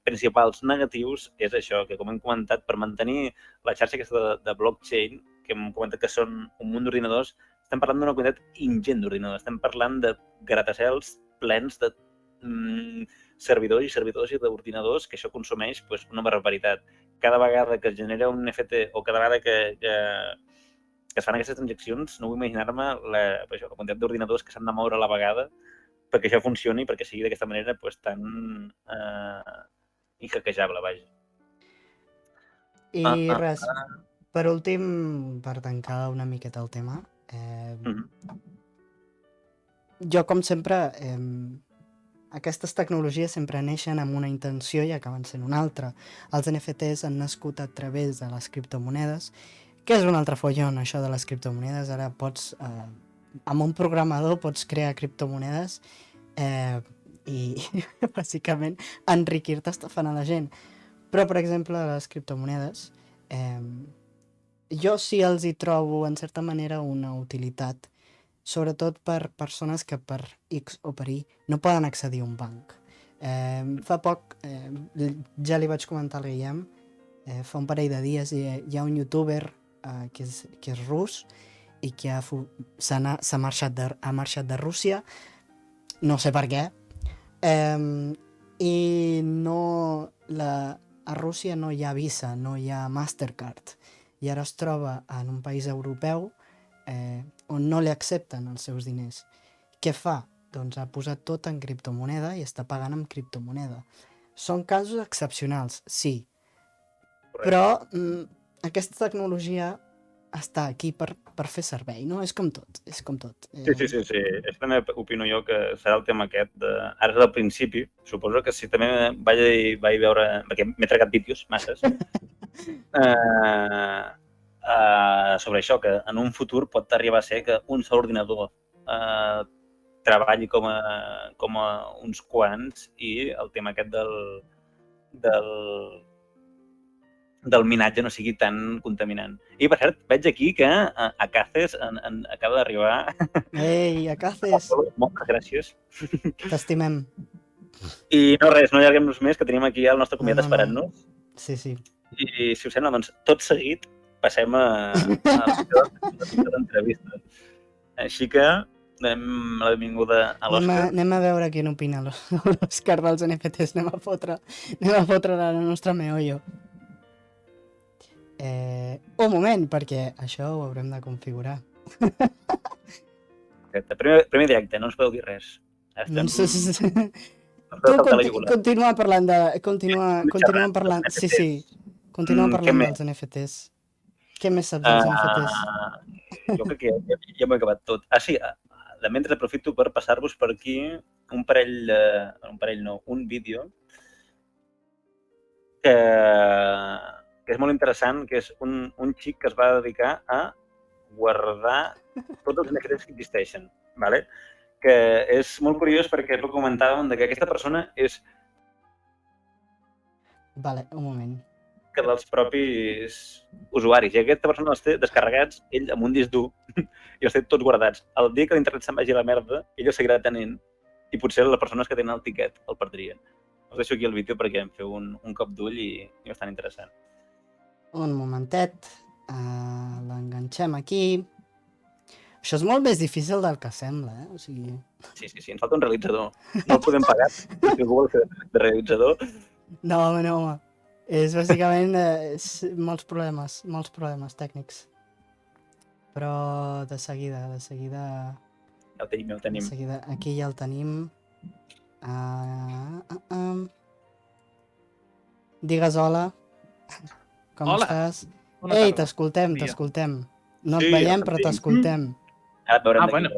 principals negatius és això, que com hem comentat, per mantenir la xarxa aquesta de blockchain, que hem comentat que són un munt d'ordinadors, estem parlant d'una quantitat ingent d'ordinadors, estem parlant de gratacels plens de servidors i d'ordinadors, que això consumeix una barbaritat. Cada vegada que es genera un NFT o cada vegada que es fan aquestes transaccions, no vull imaginar-me la quantitat d'ordinadors que s'han de moure a la vegada perquè això funcioni i perquè sigui d'aquesta manera tan inhackejable, vaja. I res, per últim, per tancar una miqueta el tema, jo, com sempre, aquestes tecnologies sempre neixen amb una intenció i acaben sent una altra. Els NFTs han nascut a través de les criptomonedes, que és un altre follon, això de les criptomonedes. Ara pots, amb un programador, pots crear criptomonedes i, bàsicament, enriquir-te estafant a la gent. Però, per exemple, les criptomonedes, jo sí els hi trobo, en certa manera, una utilitat, sobretot per persones que per X o per Y no poden accedir a un banc. Fa poc, ja li vaig comentar al Guillem, fa un parell de dies hi ha un youtuber que és rus i que s'ha marxat de Rússia, no sé per què, i a Rússia no hi ha Visa, no hi ha Mastercard, i ara es troba en un país europeu on no li accepten els seus diners. Què fa? Doncs ha posat tot en criptomoneda i està pagant amb criptomoneda. Són casos excepcionals, sí, però aquesta tecnologia està aquí per fer servei, no? És com tot, és com tot. Sí. Això també opino jo que serà el tema aquest de... Ara és al principi, suposo que si també vaig veure... Perquè m'he tragat vídeos, masses, sobre això, que en un futur pot arribar a ser que un sol ordinador treballi com a uns quants i el tema aquest del minatge no sigui tan contaminant. I, per cert, veig aquí que a Caces acaba d'arribar... Ei, a Caces! Moltes gràcies. T'estimem. I no res, no allarguem-nos més, que tenim aquí el nostre convidat esperant-nos. Sí. I, si us sembla, doncs, tot seguit passem a l'entrevista. Així que donem la benvinguda a l'Òscar. Anem a veure què n'opina l'Òscar dels NFTs. Anem a fotre la nostra meollo. Un moment, perquè això ho haurem de configurar. Primer directe, no ens podeu dir res. Continua parlant Sí, continua parlant dels NFTs. Què més saps dels NFTs? Jo crec que ja m'he acabat tot. Sí, de mentre aprofito per passar-vos per aquí un vídeo que és molt interessant, que és un xic que es va dedicar a guardar tots els NFTs que existeixen, ¿vale? Que és molt curiós perquè és el que comentàvem, que aquesta persona és... Vale, un moment. Que dels propis usuaris. I aquesta persona els té descarregats, ell amb un disc dur, i els té tots guardats. El dia que l'internet se'n vagi a la merda, ell els seguirà tenint, i potser les persones que tenen el tiquet el perdrien. Us deixo aquí el vídeo perquè em feu un cop d'ull i bastant interessant. Un momentet, l'enganxem aquí. Això és molt més difícil del que sembla, O sigui... Sí, ens falta un realitzador. No el podem pagar, si algú vol fer de realitzador. No, home. És bàsicament molts problemes tècnics. Però de seguida... Ja ho tenim. De seguida, aquí ja el tenim. Digues hola. Com estàs? Ei, t'escoltem. No et veiem, però t'escoltem. Bueno.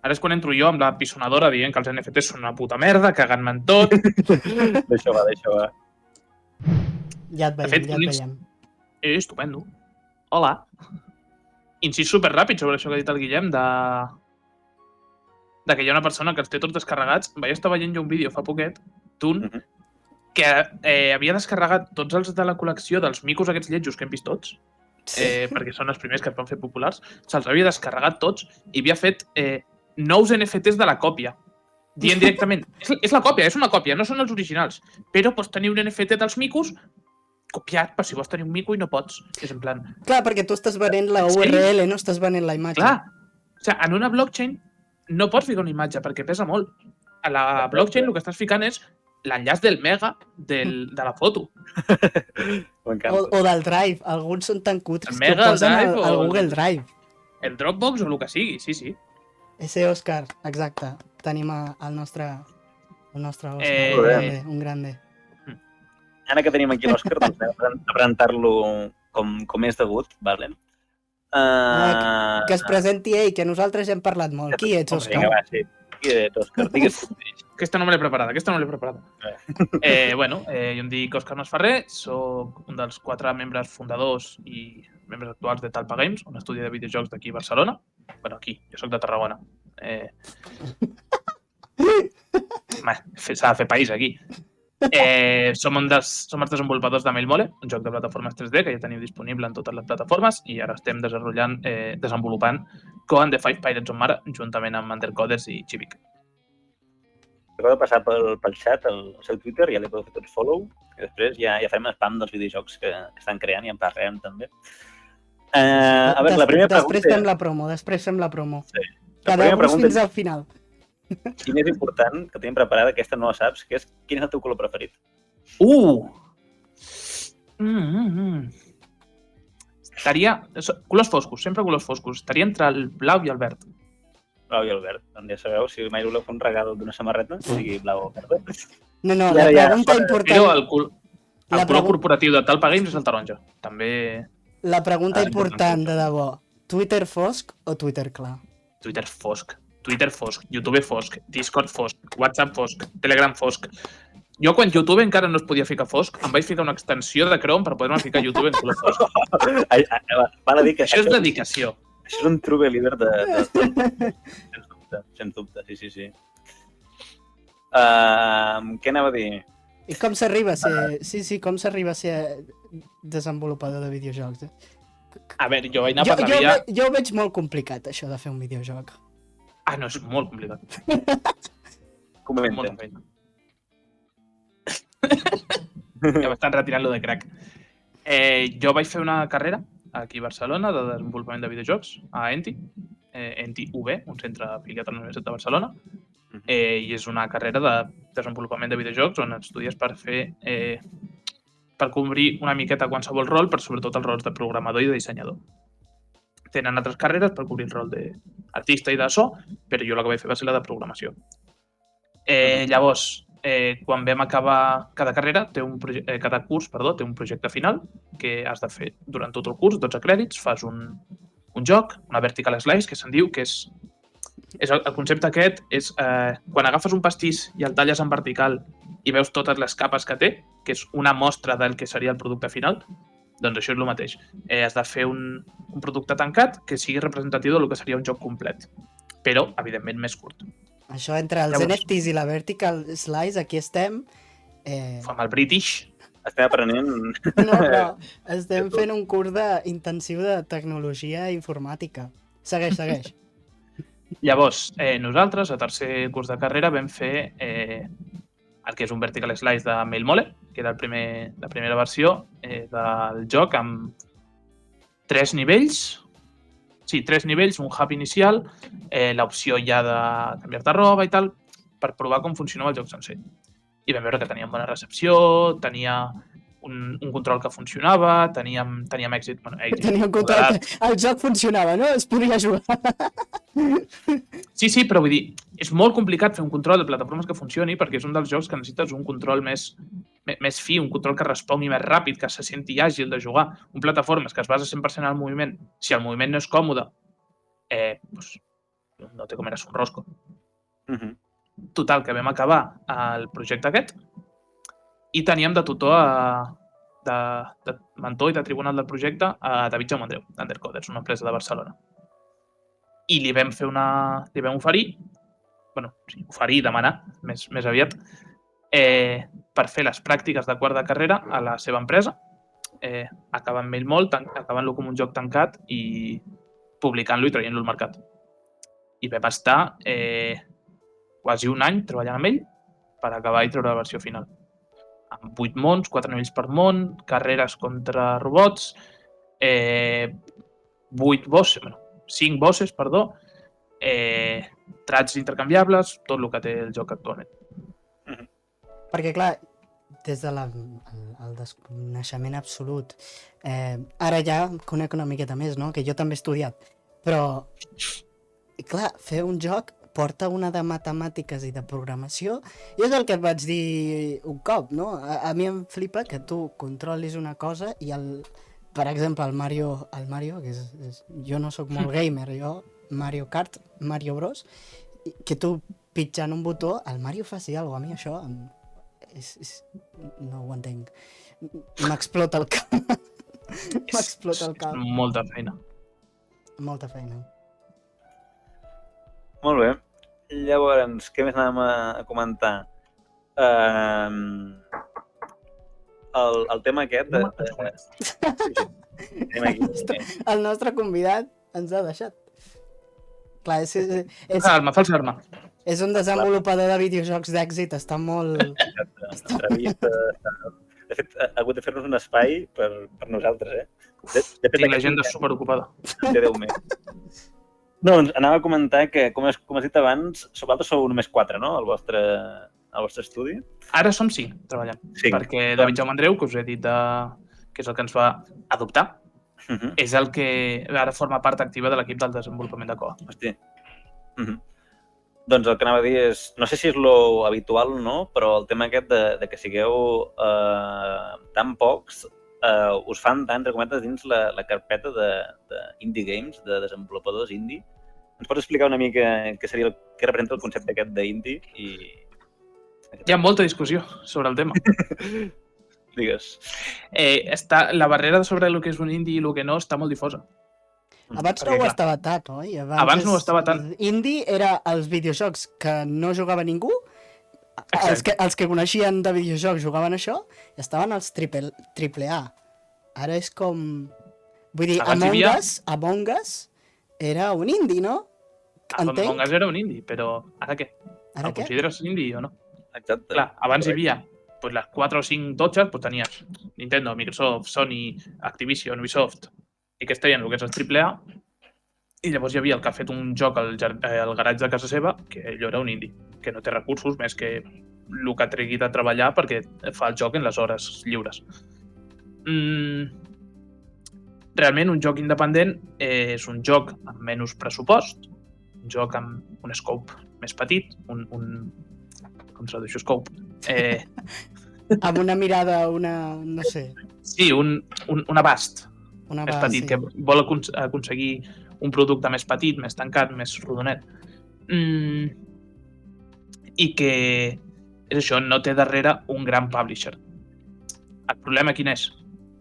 Ara és quan entro jo amb la pisonadora dient que els NFTs són una puta merda, cagant-me en tot. Deixa va. Ja et veiem. Estupendo. Hola. Incís superràpid sobre això que ha dit el Guillem de que hi ha una persona que els té tots descarregats. Vaig estar veient jo un vídeo fa poquet d'un que havia descarregat tots els de la col·lecció dels micos aquests lletjos que hem vist tots, perquè són els primers que es van fer populars, se'ls havia descarregat tots i havia fet nous NFTs de la còpia, dient directament, és la còpia, és una còpia, no són els originals, però pots tenir un NFT dels micos copiat per si vols tenir un mico i no pots. És en plan... Clar, perquè tu estàs venent la URL, no estàs venent la imatge. Clar, o sigui, en una blockchain no pots ficar una imatge perquè pesa molt. A la blockchain el que estàs ficant és l'enllaç del mega de la foto. O del Drive. Alguns són tan cutres que ho posen al Google Drive. El Dropbox o el que sigui, sí. Ese Òscar, exacte. Tenim el nostre Òscar, un grande. Ara que tenim aquí l'Òscar, doncs anem a presentar-lo com és degut, vale? Que es presenti ell, que nosaltres ja hem parlat molt. Qui ets, Òscar? Vinga, va, sí. Qui ets, Òscar? Digues tu. Aquesta no me l'he preparada. Jo em dic Òscar Masferrer, soc un dels 4 membres fundadors i membres actuals de Talpa Games, un estudi de videojocs d'aquí a Barcelona. Bueno, aquí, jo soc de Tarragona. S'ha de fer país aquí. Som els desenvolupadors de Mailmole, un joc de plataformes 3D que ja tenim disponible en totes les plataformes i ara estem desenvolupant Coan the Five Pirates of Mara juntament amb Undercoders i Chivik. Recorda passar pel xat el seu Twitter, ja li podeu fer tots follow i després ja farem spam dels videojocs que estan creant i en parlem també. A veure, la primera pregunta... Després fem la promo. Sí. Quedeu-vos fins al final. Quin és important, que tenim preparada, aquesta no la saps, que és quin és el teu color preferit? Estaria... Colors foscos, sempre colors foscos. Estaria entre el blau i el verd. Blau i el verd. Doncs ja sabeu, si mai voleu fer un regal d'una samarreta, sigui blau o verd. No, la pregunta important... Però el color corporatiu de Talpa Games és el taronja. També... La pregunta important, de debò. Twitter fosc o Twitter clar? Twitter fosc, YouTube fosc, Discord fosc, WhatsApp fosc, Telegram fosc. Jo quan YouTube encara no es podia ficar fosc, em vaig ficar una extensió de Chrome per poder-me ficar YouTube en color fosc. Val a dir que això és dedicació. Això és un true believer de... Sens dubte, sí. Què anava a dir? I com s'arriba a ser... Sí, com s'arriba a ser desenvolupador de videojocs? A veure, jo vaig anar per la via... Jo ho veig molt complicat, això de fer un videojoc. No, és molt complicat. Comenta. Molta feina. Ja m'estan retirant lo de crack. Jo vaig fer una carrera aquí a Barcelona de desenvolupament de videojocs a ENTI, ENTI UB, un centre afiliat a la Universitat de Barcelona, i és una carrera de desenvolupament de videojocs on estudies per fer... per cobrir una miqueta qualsevol rol, però sobretot els rols de programador i de dissenyador. Tenen altres carreres per cobrir el rol d'artista i de so, però jo la que vaig fer va ser la de programació. Llavors, quan vam acabar cada curs té un projecte final que has de fer durant tot el curs, 12 crèdits, fas un joc, una vertical slice, que se'n diu, que és el concepte aquest és quan agafes un pastís i el talles en vertical i veus totes les capes que té, que és una mostra del que seria el producte final, doncs això és el mateix. Has de fer un producte tancat que sigui representatiu del que seria un joc complet, però, evidentment, més curt. Això entre els NFTs i la vertical slice, aquí estem... Amb el British. Estem aprenent... No, però estem fent un curs intensiu de tecnologia informàtica. Segueix. Llavors, nosaltres, a tercer curs de carrera, vam fer el que és un vertical slice de Mailmole, que era la primera versió del joc amb 3 nivells. Sí, 3 nivells, un hub inicial, l'opció ja de canviar-te roba i tal, per provar com funcionava el joc sencer. I vam veure que teníem bona recepció, tenia un control que funcionava, teníem èxit. Teníem control, el joc funcionava, no? Es podia jugar. Sí, però vull dir, és molt complicat fer un control de plataformes que funcioni perquè és un dels jocs que necessites un control més fi, un control que respongui més ràpid, que se senti àgil de jugar. Un plataformes que es basa 100% en el moviment, si el moviment no és còmode, doncs no te comeràs un rosco. Total, que vam acabar el projecte aquest i teníem de tutor, de mentor i de tribunal del projecte a David Jaume Andreu, d'Undercoders, una empresa de Barcelona. I li vam oferir, demanar, més aviat, per fer les pràctiques de quart de carrera a la seva empresa, acabant Mailmole, acabant-lo com un joc tancat i publicant-lo i traient-lo al mercat. I vam estar quasi un any treballant amb ell per acabar i treure la versió final. Amb 8 mons, 4 nivells per món, carreres contra robots, 5 bosses, trats intercanviables, tot el que té el joc actualment. Perquè, clar, des del desconeixement absolut, ara ja conec una miqueta més, no? Que jo també he estudiat, però, clar, fer un joc porta una de matemàtiques i de programació, i és el que et vaig dir un cop, no? A mi em flipa que tu controlis una cosa i per exemple, el Mario, que jo no sóc molt gamer, jo Mario Kart, Mario Bros, que tu pitjant un botó, el Mario faci alguna cosa. A mi això no ho entenc. M'explota el cap. M'explota el cap. Molta feina. Molta feina. Molt bé. Llavors, què més anàvem a comentar? el tema aquest... No me'n conec. Sí. Tenim aquí. El nostre convidat ens ha deixat. Clar, Salma, fa el Salma. és un desenvolupador de videojocs d'èxit, està molt... Entrevista... De fet, ha hagut de fer-nos un espai per nosaltres, De fet, Tinc l'agenda superocupada. de Déu meu. Doncs anava a comentar que, com has dit abans, vosaltres sou només 4, no?, al vostre estudi. Ara som 5 treballant, perquè David Jaume Andreu, que us he dit que és el que ens va adoptar, és el que ara forma part activa de l'equip del desenvolupament de Coa. Hosti. Doncs el que anava a dir és, no sé si és lo habitual o no, però el tema aquest de que sigueu tan pocs us fan tant, entre cometes, dins la carpeta d'indie games, de desenvolupadors indie. Ens pots explicar una mica què representa el concepte aquest d'indie? Hi ha molta discussió sobre el tema. Digues. La barrera sobre el que és un indie i el que no està molt difosa. Abans no ho estava tant, oi? Abans no ho estava tant. Indie era els videojocs que no jugava ningú, els que coneixien de videojocs jugaven això, i estaven els triple A. Ara és com... Vull dir, Among Us era un indie, no? Entenc? Among Us era un indie, però ara què? Ara el què? consideres indie o no? Exacte. Clar, abans hi havia les 4 o 5 totxes, tenies Nintendo, Microsoft, Sony, Activision, Ubisoft, i que es deien el que és el AAA, i llavors hi havia el que ha fet un joc al garatge de casa seva, que allò era un indie, que no té recursos més que el que tregui de treballar perquè fa el joc en les hores lliures. Realment, un joc independent és un joc amb menys pressupost, un joc amb un scope més petit, com tradueixo scope? Amb una mirada, no sé... Sí, un abast. Més petit, que vol aconseguir un producte més petit, més tancat, més rodonet. I que és això, no té darrere un gran publisher. El problema quin és?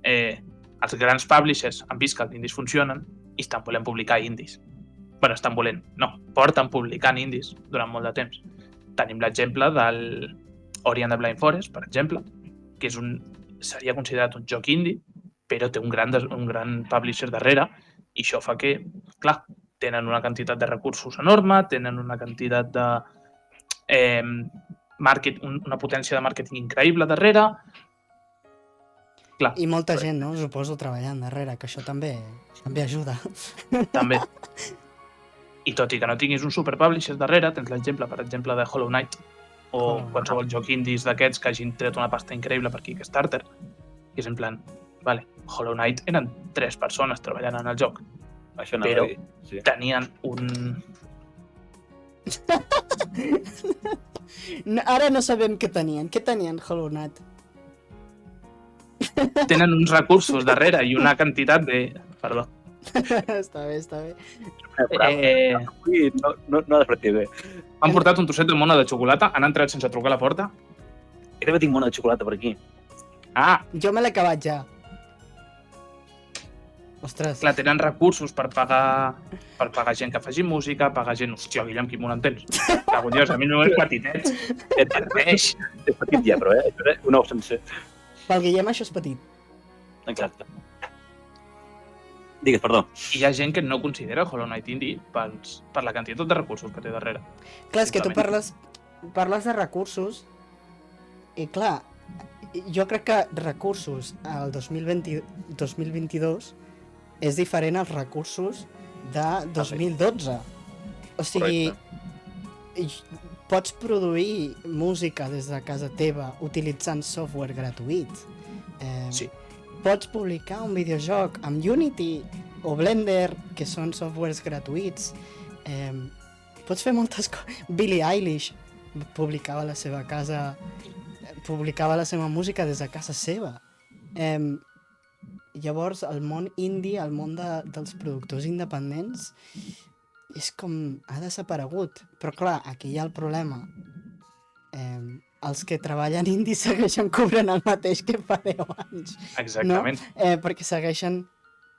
Els grans publishers han vist que els indies funcionen i estan volent publicar indies. Bueno, estan volent, no, porten publicant indies durant molt de temps. Tenim l'exemple del Ori and the Blind Forest, per exemple, que seria considerat un joc indie, però té un gran publisher darrere, i això fa que, clar, tenen una quantitat de recursos enorme, tenen una quantitat de una potència de màrqueting increïble darrere. Clar. I molta gent, no? Suposo, treballant darrere, que això també ajuda. També. I tot i que no tinguis un superpublisher darrere, tens l'exemple, per exemple, de Hollow Knight, o qualsevol joc indies d'aquests que hagin tret una pasta increïble per Kickstarter, que és en plan, vale, Hollow Knight eren 3 persones treballant en el joc, però tenien un... Ara no sabem què tenien. Què tenien Hollow Knight? Tenen uns recursos darrere i una quantitat de... Perdó. Està bé. No ha despertat bé. Han portat un trosset de mona de xocolata, han entrat sense trucar a la porta. Jo també tinc mona de xocolata per aquí. Jo me l'he acabat ja. Ostres. Clar, tenen recursos per pagar gent que faci música, pagar gent... Hòstia, Guillem, quin món en tens? Cago en Dios, a mi no és petitet. Et serveix. És petit ja, però això és un ou sencer. Pel Guillem això és petit. Exacte. Digues, perdó. Hi ha gent que no considera Hollow Knight indie per la quantitat de recursos que té darrere. Clar, és que tu parles de recursos i clar, jo crec que recursos al 2022 és diferent als recursos de 2012. O sigui, pots produir música des de casa teva utilitzant software gratuït. Sí. Pots publicar un videojoc amb Unity o Blender, que són softwares gratuïts. Pots fer moltes coses. Billie Eilish publicava la seva música des de casa seva. Llavors, el món indie, el món dels productors independents, és com... ha desaparegut. Però clar, aquí hi ha el problema. Els que treballen indie segueixen cobrant el mateix que fa 10 anys. Exactament. No? Perquè segueixen...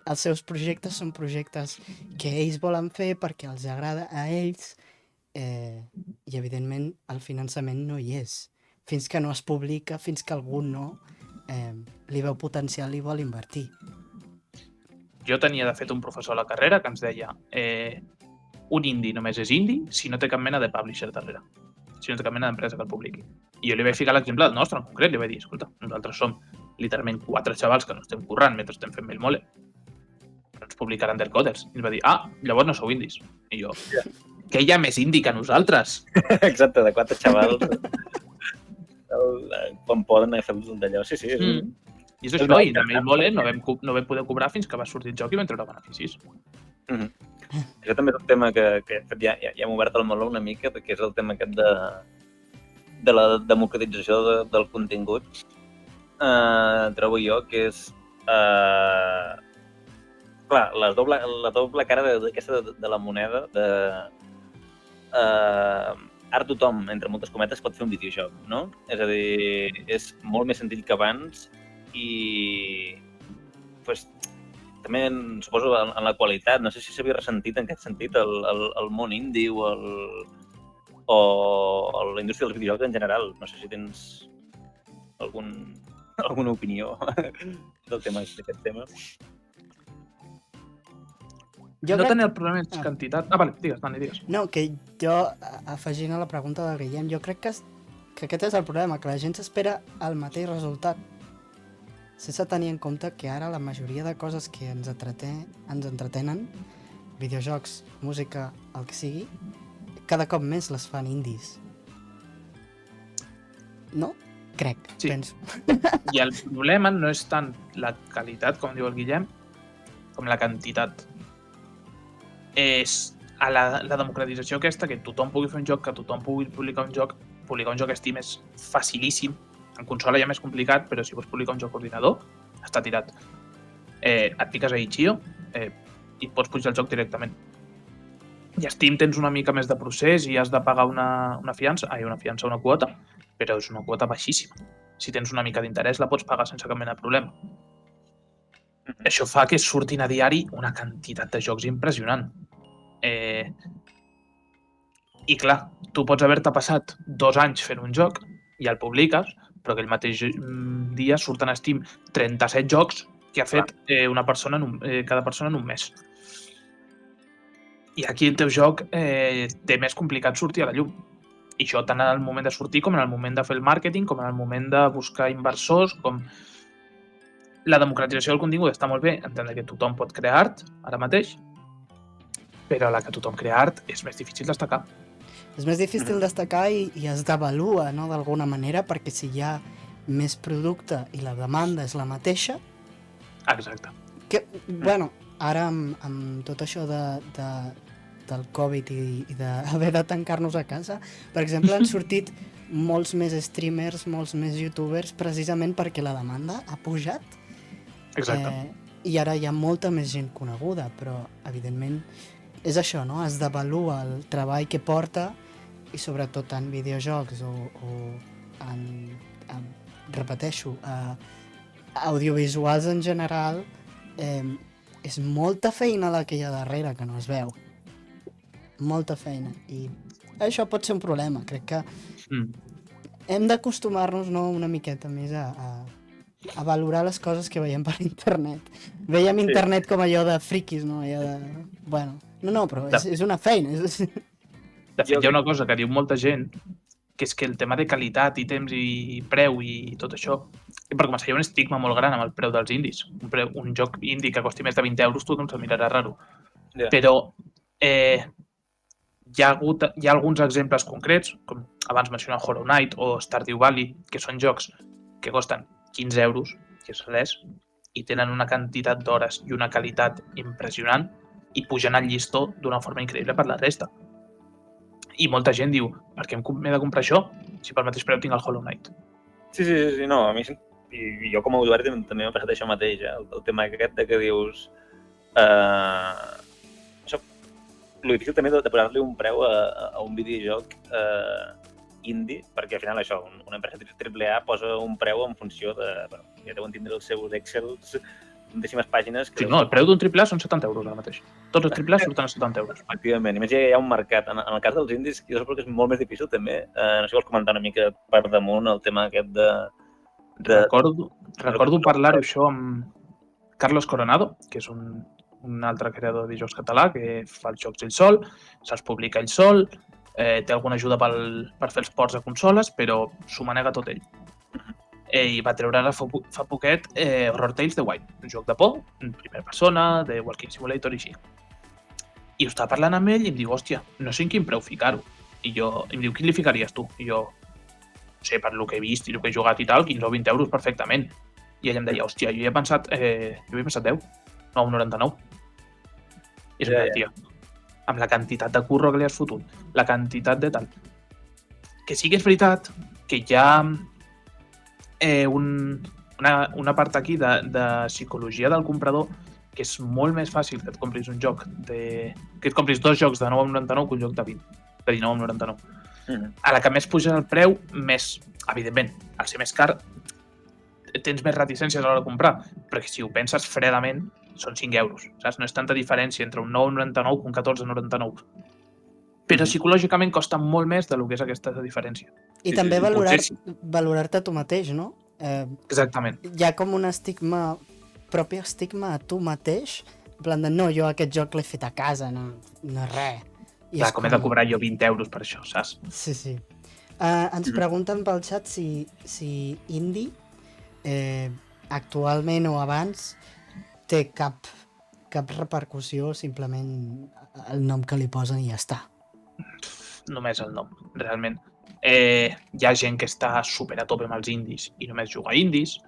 Els seus projectes són projectes que ells volen fer perquè els agrada a ells i, evidentment, el finançament no hi és. Fins que no es publica, fins que algú no li veu potencial i vol invertir. Jo tenia, de fet, un professor a la carrera que ens deia un indie només és indie si no té cap mena de publisher darrere, si no té cap mena d'empresa que el publiqui. I jo li vaig ficar l'exemple del nostre, en concret, li vaig dir, escolta, nosaltres som literalment 4 xavals que no estem currant mentre estem fent el mole, però ens publicaran Undercoders. I ens va dir, llavors no sou indies. I jo, que hi ha més indie que nosaltres? Exacte, de 4 xavals. Quan poden fer d'allò. Sí. I és això, i també el mole no vam poder cobrar fins que va sortir el joc i vam treure beneficis. Això també és un tema que ja hem obert el meló una mica, perquè és el tema aquest de la democratització del contingut. Trobo jo que és clar, la doble cara d'aquesta de la moneda ara tothom, entre moltes cometes, pot fer un videojoc, no? És a dir, és molt més senzill que abans i també suposo en la qualitat. No sé si s'havia ressentit en aquest sentit el món indie o la indústria dels videojocs en general. No sé si tens alguna opinió d'aquest tema. No tenia el problema de quantitat. Vale, digues, Dani, digues. No, que jo, afegint a la pregunta del Guillem, jo crec que aquest és el problema, que la gent s'espera el mateix resultat, sense tenir en compte que ara la majoria de coses que ens entretenen, videojocs, música, el que sigui, cada cop més les fan indies. No? Crec, sí. Penso. I el problema no és tant la qualitat, com diu el Guillem, com la quantitat. És a la democratització aquesta, que tothom pugui fer un joc, que tothom pugui publicar un joc Steam és facilíssim. En consola ja més complicat, però si vols publicar un joc ordinador, està tirat. Et piques a Itch.io i pots pujar el joc directament. I a Steam tens una mica més de procés i has de pagar una quota, però és una quota baixíssima. Si tens una mica d'interès, la pots pagar sense cap mena de problema. Això fa que surtin a diari una quantitat de jocs impressionant. I clar, tu pots haver-te passat 2 anys fent un joc i el publiques, però aquell mateix dia surten a Steam 37 jocs que ha fet cada persona en un mes. I aquí el teu joc té més complicat sortir a la llum. I això tant en el moment de sortir com en el moment de fer el màrqueting, com en el moment de buscar inversors, com... La democratització del contingut està molt bé, entendre que tothom pot crear art ara mateix, però a la que tothom crea art és més difícil destacar. És més difícil destacar i es devalua, no?, d'alguna manera, perquè si hi ha més producte i la demanda és la mateixa... Exacte. Que, bueno, ara amb tot això del Covid i d'haver de tancar-nos a casa, per exemple, han sortit molts més streamers, molts més youtubers, precisament perquè la demanda ha pujat. Exacte. I ara hi ha molta més gent coneguda, però, evidentment, és això, no? Es devalua el treball que porta i, sobretot, en videojocs o repeteixo, audiovisuals en general, és molta feina la que hi ha darrere, que no es veu. Molta feina. I això pot ser un problema. Crec que hem d'acostumar-nos, no, una miqueta més a valorar les coses que veiem per internet. Veiem internet com allò de friquis, no? Allò de... Bueno, no, però és una feina. De fet, hi ha una cosa que diu molta gent, que és que el tema de qualitat i temps i preu i tot això, per començar, hi ha un estigma molt gran amb el preu dels indis. Un joc indi que costi més de 20 euros, tothom se'l mirarà raro. Però hi ha alguns exemples concrets, com abans mencionava Hollow Knight o Stardew Valley, que són jocs que costen 15 euros, que és res, i tenen una quantitat d'hores i una qualitat impressionant i pugen al llistó d'una forma increïble per la resta. I molta gent diu, per què m'he de comprar això si pel mateix preu tinc el Hollow Knight? Sí, no, a mi, i jo com a usuari també m'ha passat això mateix, el tema aquest de que dius... Lo difícil també de posar-li un preu a un videojoc indie, perquè al final això, una empresa AAA posa un preu en funció de... Bueno, ja deuen tindre els seus Excels, décimes pàgines... Sí, no, el preu d'un AAA són 70 euros ara mateix. Tots els AAA surten a 70 euros. Efectivament, i més hi ha un mercat. En el cas dels indis, jo suposo que és molt més difícil també. No sé si vols comentar una mica per damunt el tema aquest Recordo parlar-ho això amb Carlos Coronado, que és un altre creador de jocs català que fa els jocs ell sol, se'ls publica ell sol, té alguna ajuda per fer els ports de consoles, però s'ho manega tot ell. I va treure ara fa poquet Horror Tales The Wild, un joc de por, en primera persona, de Walking Simulator i així. I ho estava parlant amb ell i em diu, hòstia, no sé en quin preu ficar-ho. I em diu, quin li ficaries tu? I jo, no sé, per lo que he vist i el que he jugat i tal, 15 o 20 euros perfectament. I ell em deia, hòstia, jo havia pensat 10, 9,99. I és veritat, tio, amb la quantitat de curro que li has fotut, la quantitat de tal. Que sí que és veritat que hi ha una part aquí de psicologia del comprador que és molt més fàcil que et compris un joc que et compris 2 jocs de 9,99 que un joc de 19,99. A la que més puja el preu, més, evidentment, al ser més car, tens més reticències a l'hora de comprar, perquè si ho penses fredament, són 5 euros, saps? No és tanta diferència entre un 9,99 que un 14,99. Però psicològicament costa molt més del que és aquesta diferència. I també valorar-te tu mateix, no? Exactament. Hi ha com un estigma, propi estigma a tu mateix, en plan de, no, jo aquest joc l'he fet a casa, no és res. Clar, com he de cobrar jo 20 euros per això, saps? Sí. Ens pregunten pel xat si indie, actualment o abans, té cap repercussió, simplement el nom que li posen i ja està. Només el nom, realment. Hi ha gent que està super a tope amb els indies i només juga indies.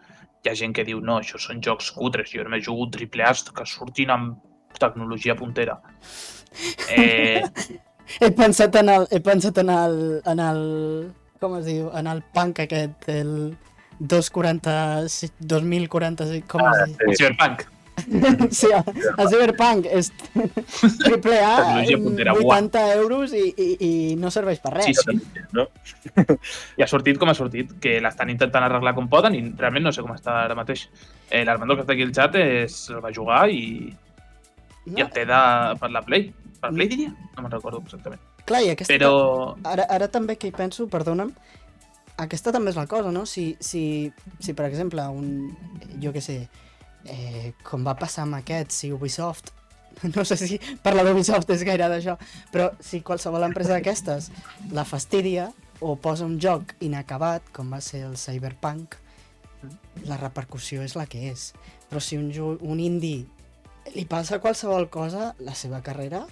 Hi ha gent que diu, no, això són jocs cutres, jo només jugo AAAs que surtin amb tecnologia puntera. He pensat en el com es diu, en el punk aquest, el 2045, com es diu? El Cyberpunk. Sí, el Cyberpunk és AAA, 80 euros i no serveix per res. Sí. No? I ha sortit com ha sortit, que l'estan intentant arreglar com poden i realment no sé com està ara mateix. L'Armando que està aquí al xat el va jugar i el té per la Play. Per la Play diria? No me'n recordo exactament. Clar, i aquesta... Però... Ara també que hi penso, perdona'm, aquesta també és la cosa, no? Si per exemple, jo què sé, com va passar amb aquest, si Ubisoft, no sé si parlar d'Ubisoft és gaire d'això, però si qualsevol empresa d'aquestes la fastidia o posa un joc inacabat, com va ser el Cyberpunk, la repercussió és la que és. Però si un indie li passa qualsevol cosa, la seva carrera,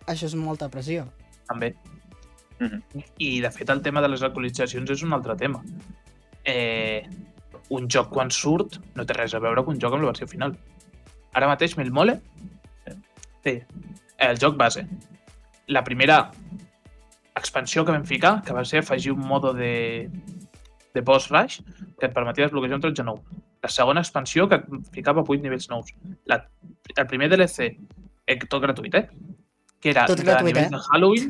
això és molta pressió. També. I de fet el tema de les actualitzacions és un altre tema. Un joc quan surt no té res a veure amb un joc amb la versió final. Ara mateix Melmole té el joc base. La primera expansió que vam ficar, que va ser afegir un modo de boss rush que et permetia desbloquejar un tretge nou. La segona expansió que et ficava 8 nivells nous. El primer DLC, tot gratuït, que era tot gratuït, de nivells de Halloween,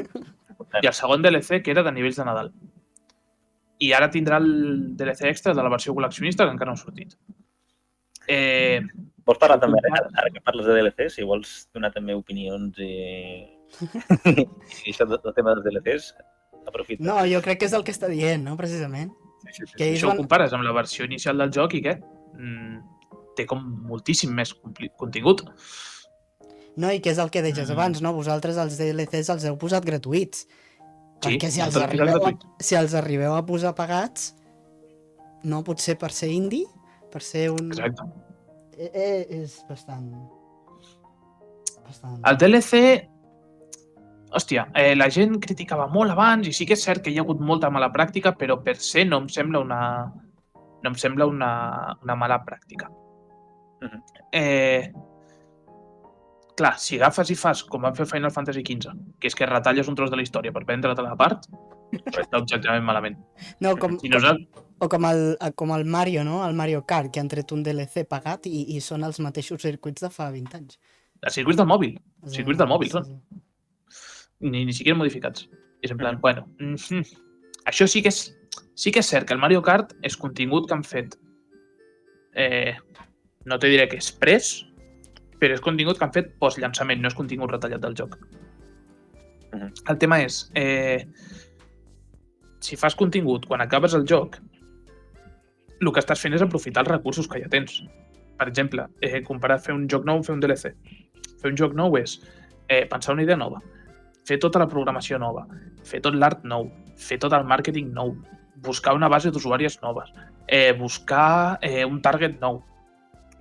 i el segon DLC que era de nivells de Nadal. I ara tindrà el DLC extra de la versió col·leccionista que encara no ha sortit. Vols parlar també, ara que parles de DLC, si vols donar també opinions i això del tema dels DLCs, aprofita. No, jo crec que és el que està dient, no? Precisament. Sí. Això ho compares amb la versió inicial del joc i què? Té com moltíssim més contingut. No, i que és el que deies abans, no? Vosaltres els DLCs els heu posat gratuïts. Perquè si els arribeu a posar pagats, no potser per ser indie, per ser un... Exacte. És bastant... El DLC... Hòstia, la gent criticava molt abans i sí que és cert que hi ha hagut molta mala pràctica, però per se no em sembla una mala pràctica. Clar, si agafes i fas com van fer Final Fantasy XV, que és que retalles un tros de la història per prendre-te la part, està objectivament malament. No, o com el Mario, no? El Mario Kart, que han tret un DLC pagat i són els mateixos circuits de fa 20 anys. Els circuits del mòbil. Els circuits del mòbil són. Ni siquiera modificats. És en plan, bueno, això sí que és cert que el Mario Kart és contingut que han fet, no te diré que express, però és contingut que han fet post-llançament, no és contingut retallat del joc. El tema és, si fas contingut quan acabes el joc, el que estàs fent és aprofitar els recursos que ja tens. Per exemple, comparar fer un joc nou, fer un DLC. Fer un joc nou és pensar una idea nova, fer tota la programació nova, fer tot l'art nou, fer tot el màrqueting nou, buscar una base d'usuàries noves, buscar un target nou.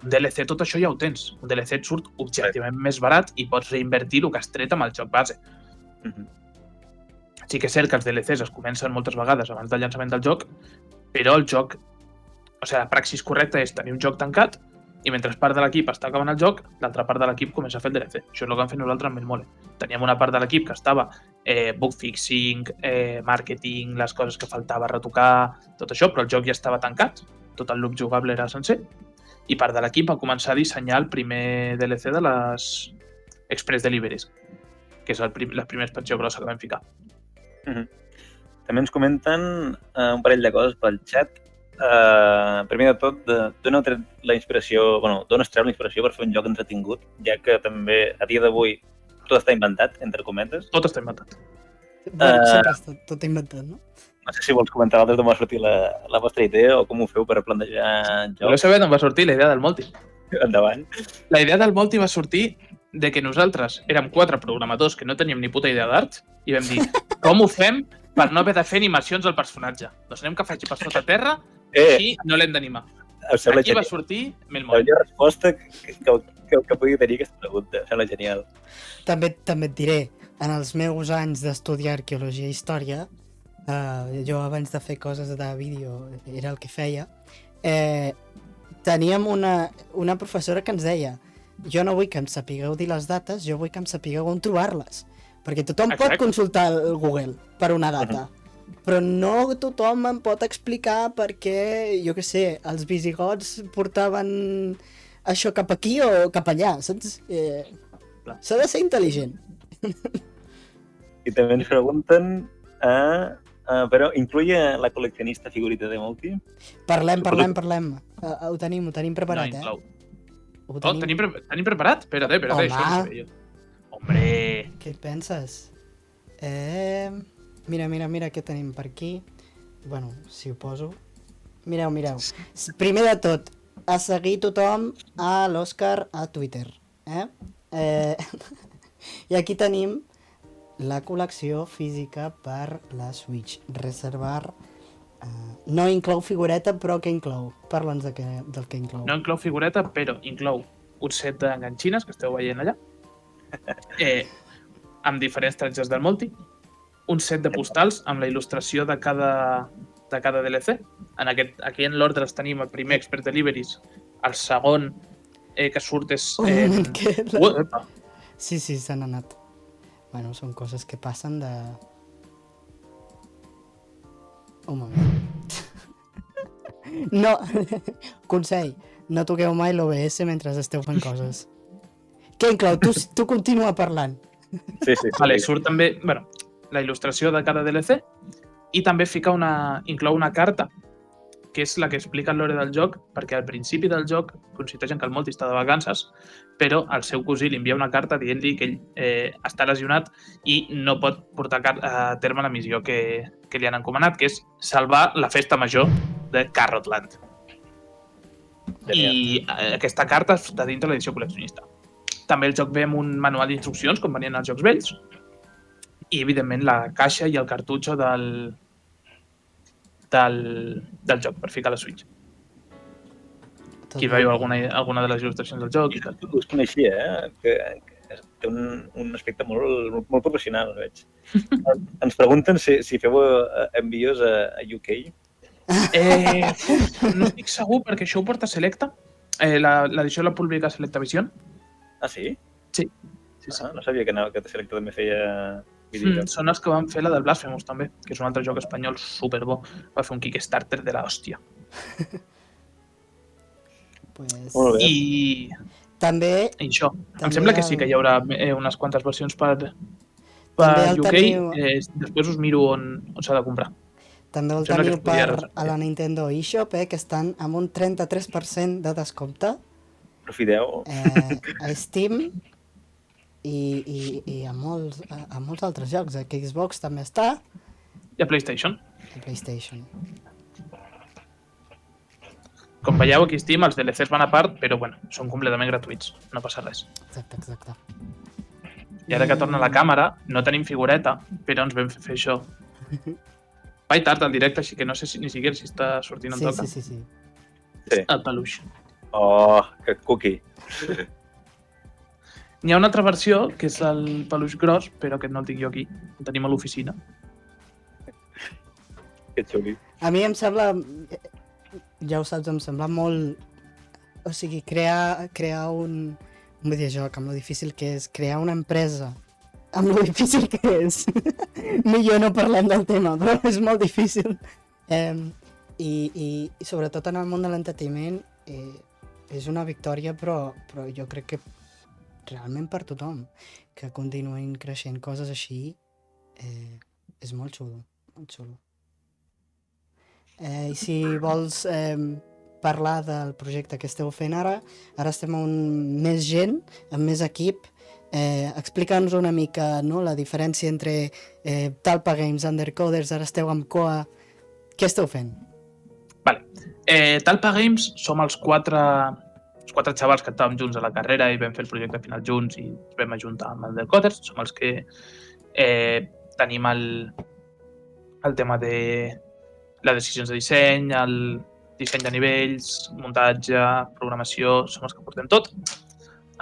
Un DLC, tot això ja ho tens. Un DLC et surt objectivament més barat i pots reinvertir el que has tret amb el joc base. Sí que és cert que els DLCs es comencen moltes vegades abans del llançament del joc, però el joc, o sigui, la praxis correcta és tenir un joc tancat i mentre part de l'equip està acabant el joc, l'altra part de l'equip comença a fer el DLC. Això és el que vam fer nosaltres amb Melmole. Teníem una part de l'equip que estava bug fixing, marketing, les coses que faltava retocar, tot això, però el joc ja estava tancat, tot el loop jugable era sencer, i part de l'equip va començar a dissenyar el primer DLC de les Express Deliveries, que és la primera expansió grossa que vam ficar. També ens comenten un parell de coses pel xat. Primer de tot, d'on heu tret la inspiració, d'on es treu la inspiració per fer un joc entretingut, ja que també a dia d'avui tot està inventat, entre cometes. Tot està inventat. Sempre està tot inventat, no? No sé si vols comentar d'on va sortir la vostra idea o com ho feu per plantejar jocs. Voleu saber d'on va sortir la idea del Multi? Endavant. La idea del Multi va sortir de que nosaltres érem 4 programadors que no teníem ni puta idea d'art i vam dir, com ho fem per no haver de fer animacions al personatge? Doncs anem que faci per sota terra i no l'hem d'animar. Aquí va sortir Melmole. La millor resposta que pugui tenir aquesta pregunta. Em sembla genial. També et diré, en els meus anys d'estudiar arqueologia i història, jo abans de fer coses de vídeo era el que feia, teníem una professora que ens deia: jo no vull que em sapigueu dir les dates, jo vull que em sapigueu on trobar-les. Perquè tothom pot consultar el Google per una data, però no tothom em pot explicar per què, jo què sé, els visigots portaven això cap aquí o cap allà, saps? S'ha de ser intel·ligent. I també ens pregunten, però incluye la col·leccionista figurita de Multi? Parlem. Ho tenim preparat, no, tenim preparat? Espera't, això Hombre! Què et penses? Mira què tenim per aquí. Bueno, si ho poso. Mireu. Primer de tot, a seguir tothom a l'Òscar a Twitter. I aquí tenim la col·lecció física per la Switch. Reservar. No inclou figureta, però què inclou? Parla'ns del que inclou. No inclou figureta, però inclou un set d'enganxines, que esteu veient allà, amb diferents tratges del Multi, un set de postals amb la il·lustració de cada DLC. Aquí en l'ordre tenim el primer Expert Deliveries, el segon que surt és... Sí, s'han anat. Bueno, són coses que passen de... Un moment. No, consell, no toqueu mai l'OBS mentre esteu fent coses. Què inclou? Tu continua parlant. Sí. Vale, surt també, la il·lustració de cada DLC i també inclou una carta que és la que explica el lore del joc, perquè al principi del joc consisteix en que el Multi està de vacances, però el seu cosí li envia una carta dient-li que ell està lesionat i no pot portar a terme la missió que li han encomanat, que és salvar la festa major de Carrotland. I aquesta carta està dintre l'edició col·leccionista. També el joc ve amb un manual d'instruccions, com venien els jocs vells, i, evidentment, la caixa i el cartutxo del joc per ficar a la Switch. Aquí veieu alguna de les il·lustracions del joc. Us coneixia, que té un aspecte molt professional, veig. Ens pregunten si feu envios a UK. No estic segur, perquè això ho porta Selecta. L'edició la publica Selecta Vision. Ah, sí? Sí. No sabia que Selecta també feia vídeos. Són els que van fer la del Blasphemous, també, que és un altre joc espanyol superbo. Va fer un Kickstarter de l'hòstia. Molt bé. I també... això. Em sembla que sí que hi haurà unes quantes versions per UK. Després us miro on s'ha de comprar. També el teniu a la Nintendo eShop, que estan amb un 33% de descompte. Profiteu. A Steam i a molts altres jocs. A Xbox també està. I a PlayStation. Com veieu aquí a Steam, els DLCs van a part, però bueno, són completament gratuïts, no passa res. Exacte. I ara que torna la càmera, no tenim figureta, però ens vam fer això. Vaig tard al directe, així que no sé ni siquiera si està sortint en toca. Sí. Sí. El peluix. Oh, que cookie. N'hi ha una altra versió, que és el peluix gros, però aquest no el tinc jo aquí. El tenim a l'oficina. Que xuli. A mi em sembla, ja ho saps, em sembla molt... O sigui, crear un videojoc amb lo difícil que és, crear una empresa amb lo difícil que és. Millor no parlem del tema, però és molt difícil. I sobretot en el món de l'entreteniment és una victòria, però jo crec que realment per tothom que continuïn creixent coses així és molt xulo, molt xulo. I si vols parlar del projecte que esteu fent ara estem amb més gent, amb més equip. Explica'ns una mica, no, la diferència entre Talpa Games, Undercoders, ara esteu amb Koa. Què esteu fent? Vale. Talpa Games som els quatre xavals que estàvem junts a la carrera i vam fer el projecte final junts i ens vam ajuntar amb Undercoders. Som els que tenim el tema de les decisions de disseny, el disseny de nivells, muntatge, programació, som els que portem tot.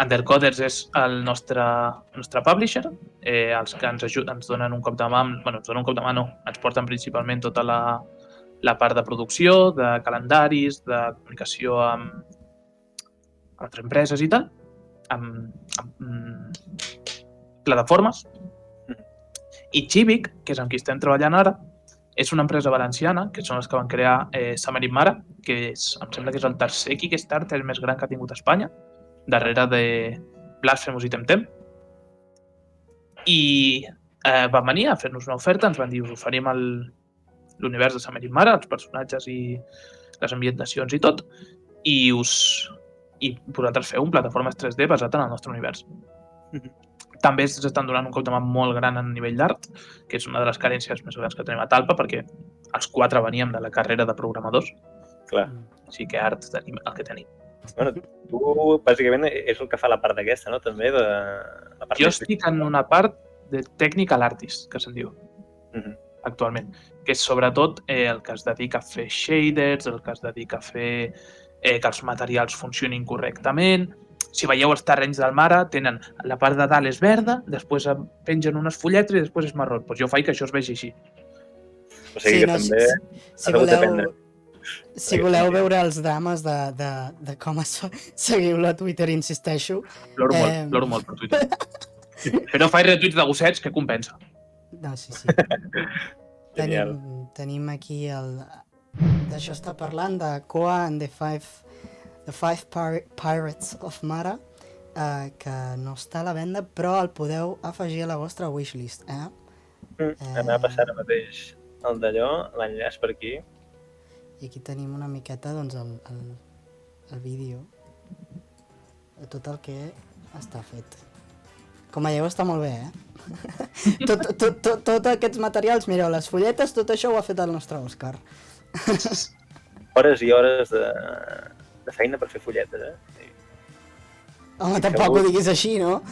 Undercoders és el nostre publisher, els que ens donen un cop de mà, ens donen un cop de mà no, ens porten principalment tota la part de producció, de calendaris, de comunicació amb altres empreses i tal, amb plataformes. I Civic, que és amb qui estem treballant ara, és una empresa valenciana, que són els que van crear Summer in Mara, que em sembla que és el tercer Kickstarter més gran que ha tingut a Espanya, darrere de Blasphemous i Temtem. I van venir a fer-nos una oferta, ens van dir, us oferim l'univers de Summer in Mara, els personatges i les ambientacions i tot, i vosaltres feu un plataformes 3D basat en el nostre univers. També s'estan donant un cop de mà molt gran a nivell d'art, que és una de les carències més grans que tenim a Talpa, perquè els quatre veníem de la carrera de programadors. Clar. Així que art tenim el que tenim. Bueno, tu bàsicament és el que fa la part aquesta, no? També de la part... Jo estic en una part de technical artist, que se'n diu, actualment, que és sobretot el que es dedica a fer shaders, el que es dedica a fer que els materials funcionin correctament. Si veieu els terrenys del Mara, tenen la part de dalt és verda, després pengen unes fulletes i després és marró. Doncs jo faig que això es vegi així. O sigui que també has hagut d'aprendre. Si voleu veure els drames de com es fa, seguiu-lo a Twitter, insisteixo. Ploro molt per Twitter. Però faig retuits de gossets, que compensa. No, sí. Tenim aquí el... D'això està parlant, de Koa and the Five Pirates of Mara, que no està a la venda, però el podeu afegir a la vostra wishlist, Anar a passar ara mateix el d'allò, l'enllaç per aquí. I aquí tenim una miqueta, doncs, el vídeo de tot el que està fet. Com veieu, està molt bé, Tots aquests materials, mireu, les fulletes, tot això ho ha fet el nostre Òscar. Hores i hores de feina per fer fulletes, Home, tampoc ho diguis així, no?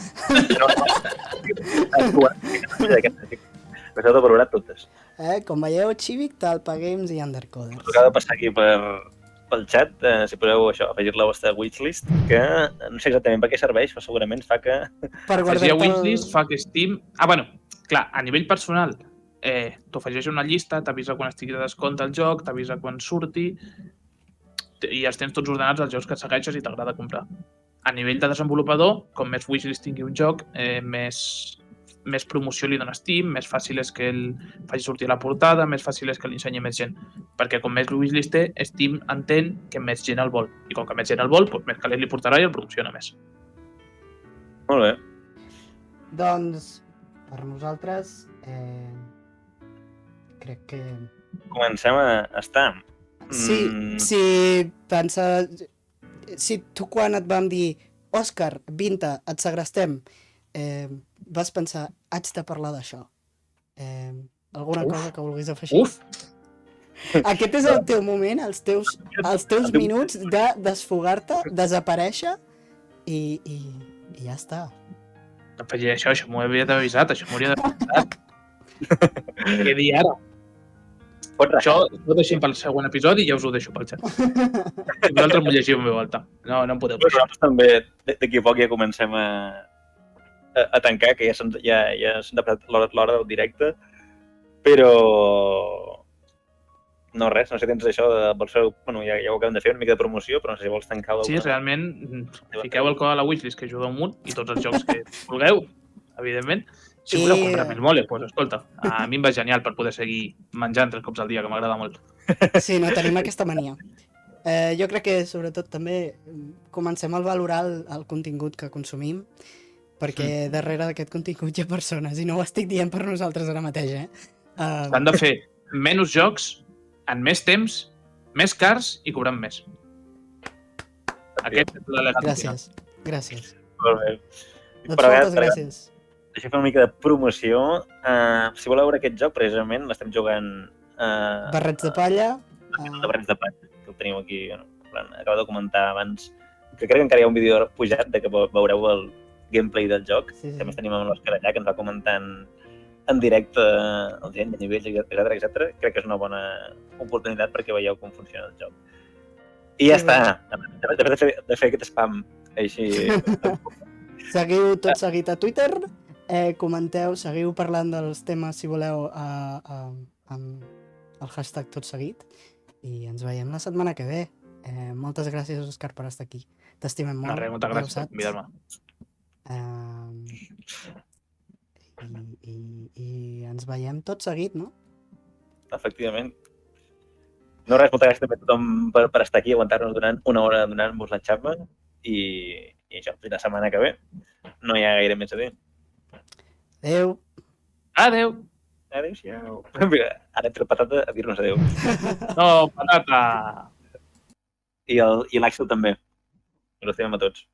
Les heu de valorar totes. Com veieu, Civic, Talpa Games i Undercoders. Us acaba de passar aquí pel xat, si poseu això, afegir la vostra wishlist, que no sé exactament per què serveix, però segurament fa que... Afegir a wishlist fa que Steam... clar, a nivell personal, t'ho afegeix una llista, t'avisa quan estigui de descompte el joc, t'avisa quan surti, i els tens tots ordenats els jocs que segueixes i t'agrada comprar. A nivell de desenvolupador, com més wishlist tingui un joc, més promoció li dona Steam, més fàcil és que el faci sortir a la portada, més fàcil és que l'ensenyi més gent. Perquè com més wishlist té, Steam entén que més gent el vol. I com que més gent el vol, doncs més calent li portarà i el promociona més. Molt bé. Doncs, per nosaltres, crec que... Comencem a estar. Si tu quan et vam dir Òscar, vine, et segrestem, vas pensar, haig de parlar d'això. Alguna cosa que vulguis afegir? Aquest és el teu moment, els teus minuts de desfogar-te, desaparèixer i ja està. Afegiré això m'ho havia d'haver avisat, això m'hauria d'haver avisat. Què dir ara? Això ho deixem pel següent episodi i ja us ho deixo pel xat. Vosaltres m'ho llegiu en veu alta. No em podeu Però deixar. nosaltres també, d'aquí a poc ja comencem a tancar, que ja s'ha passat l'hora del directe, però no res, no sé si tens això, vols fer, bueno, ja ho acabem de fer, una mica de promoció, però no sé si vols tancar Sí, realment, fiqueu el code a la wishlist que ajuda un munt i tots els jocs que vulgueu, evidentment. Si voleu comprar més mole, doncs escolta, a mi em va genial per poder seguir menjant 3 cops al dia, que m'agrada molt. Sí, no, tenim aquesta mania. Jo crec que, sobretot, també comencem a valorar el contingut que consumim, perquè darrere d'aquest contingut hi ha persones, i no ho estic dient per nosaltres ara mateix, S'han de fer menys jocs, en més temps, més cars i cobrant més. Aquest és l'elegant. Gràcies. Molt bé. Doncs moltes gràcies. Deixa fer una mica de promoció. Si voleu veure aquest joc, precisament, l'estem jugant... Barrets de palla. De Barrets de palla, que el tenim aquí. Acabo de comentar abans, que crec que encara hi ha un vídeo pujat de que veureu el gameplay del joc. Sí. També tenim amb l'Òscar allà, que ens va comentant en directe el gent de nivells, etc. Crec que és una bona oportunitat perquè veieu com funciona el joc. I ja està. De fer aquest spam així... Seguiu tot seguit a Twitter, comenteu, seguiu parlant dels temes, si voleu, amb el hashtag tot seguit, i ens veiem la setmana que ve. Moltes gràcies, Òscar, per estar aquí. T'estimem molt. Res, moltes gràcies per convidar-me. I ens veiem tot seguit, no? Efectivament. No res, moltes gràcies també a tothom per estar aquí, aguantar-nos durant una hora donant-vos la xapa i això, fins la setmana que ve. No hi ha gaire més a dir. Adéu. Adéu. Adéu-siau. Mira, ara entra el Patata a dir-nos adéu. No, Patata. I l'Àxel també. Ens estimem a tots.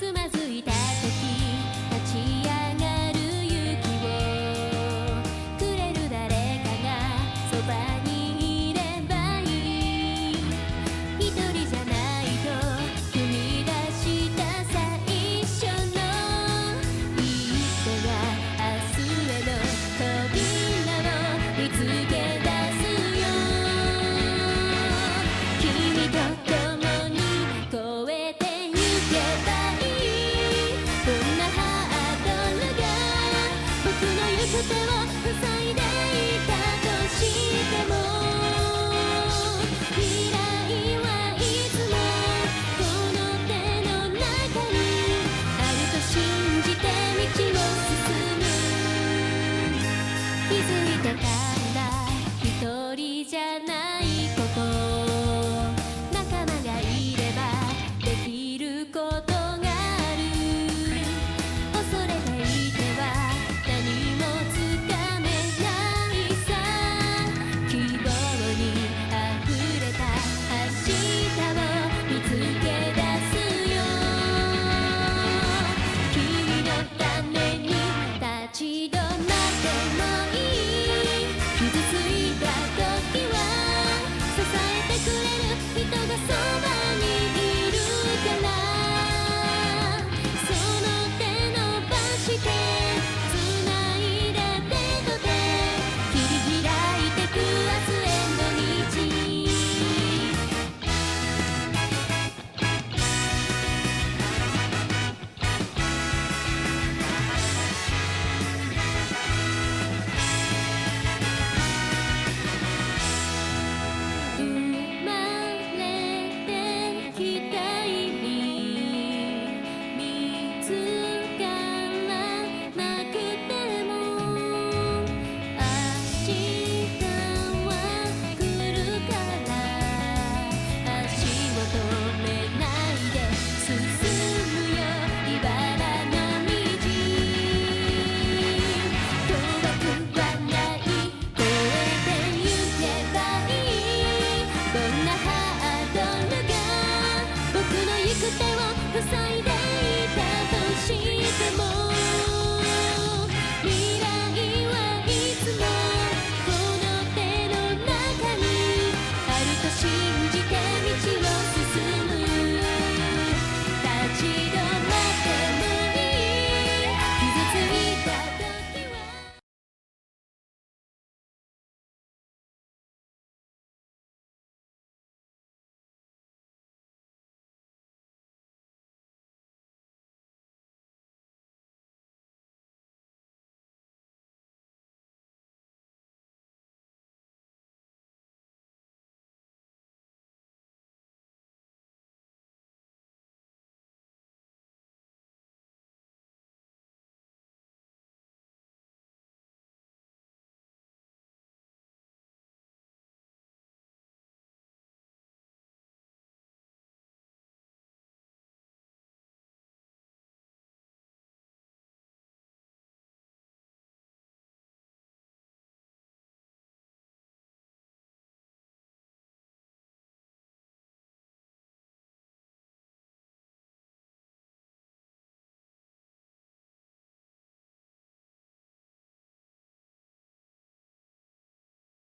つまずいた時立ち上がる勇気をくれる誰かがそばにいればいい一人じゃないと踏み出した最初の一歩が明日への扉を見つけ出すよ君と共に越えてゆけばいいこんなハードルが僕の行く手を塞いで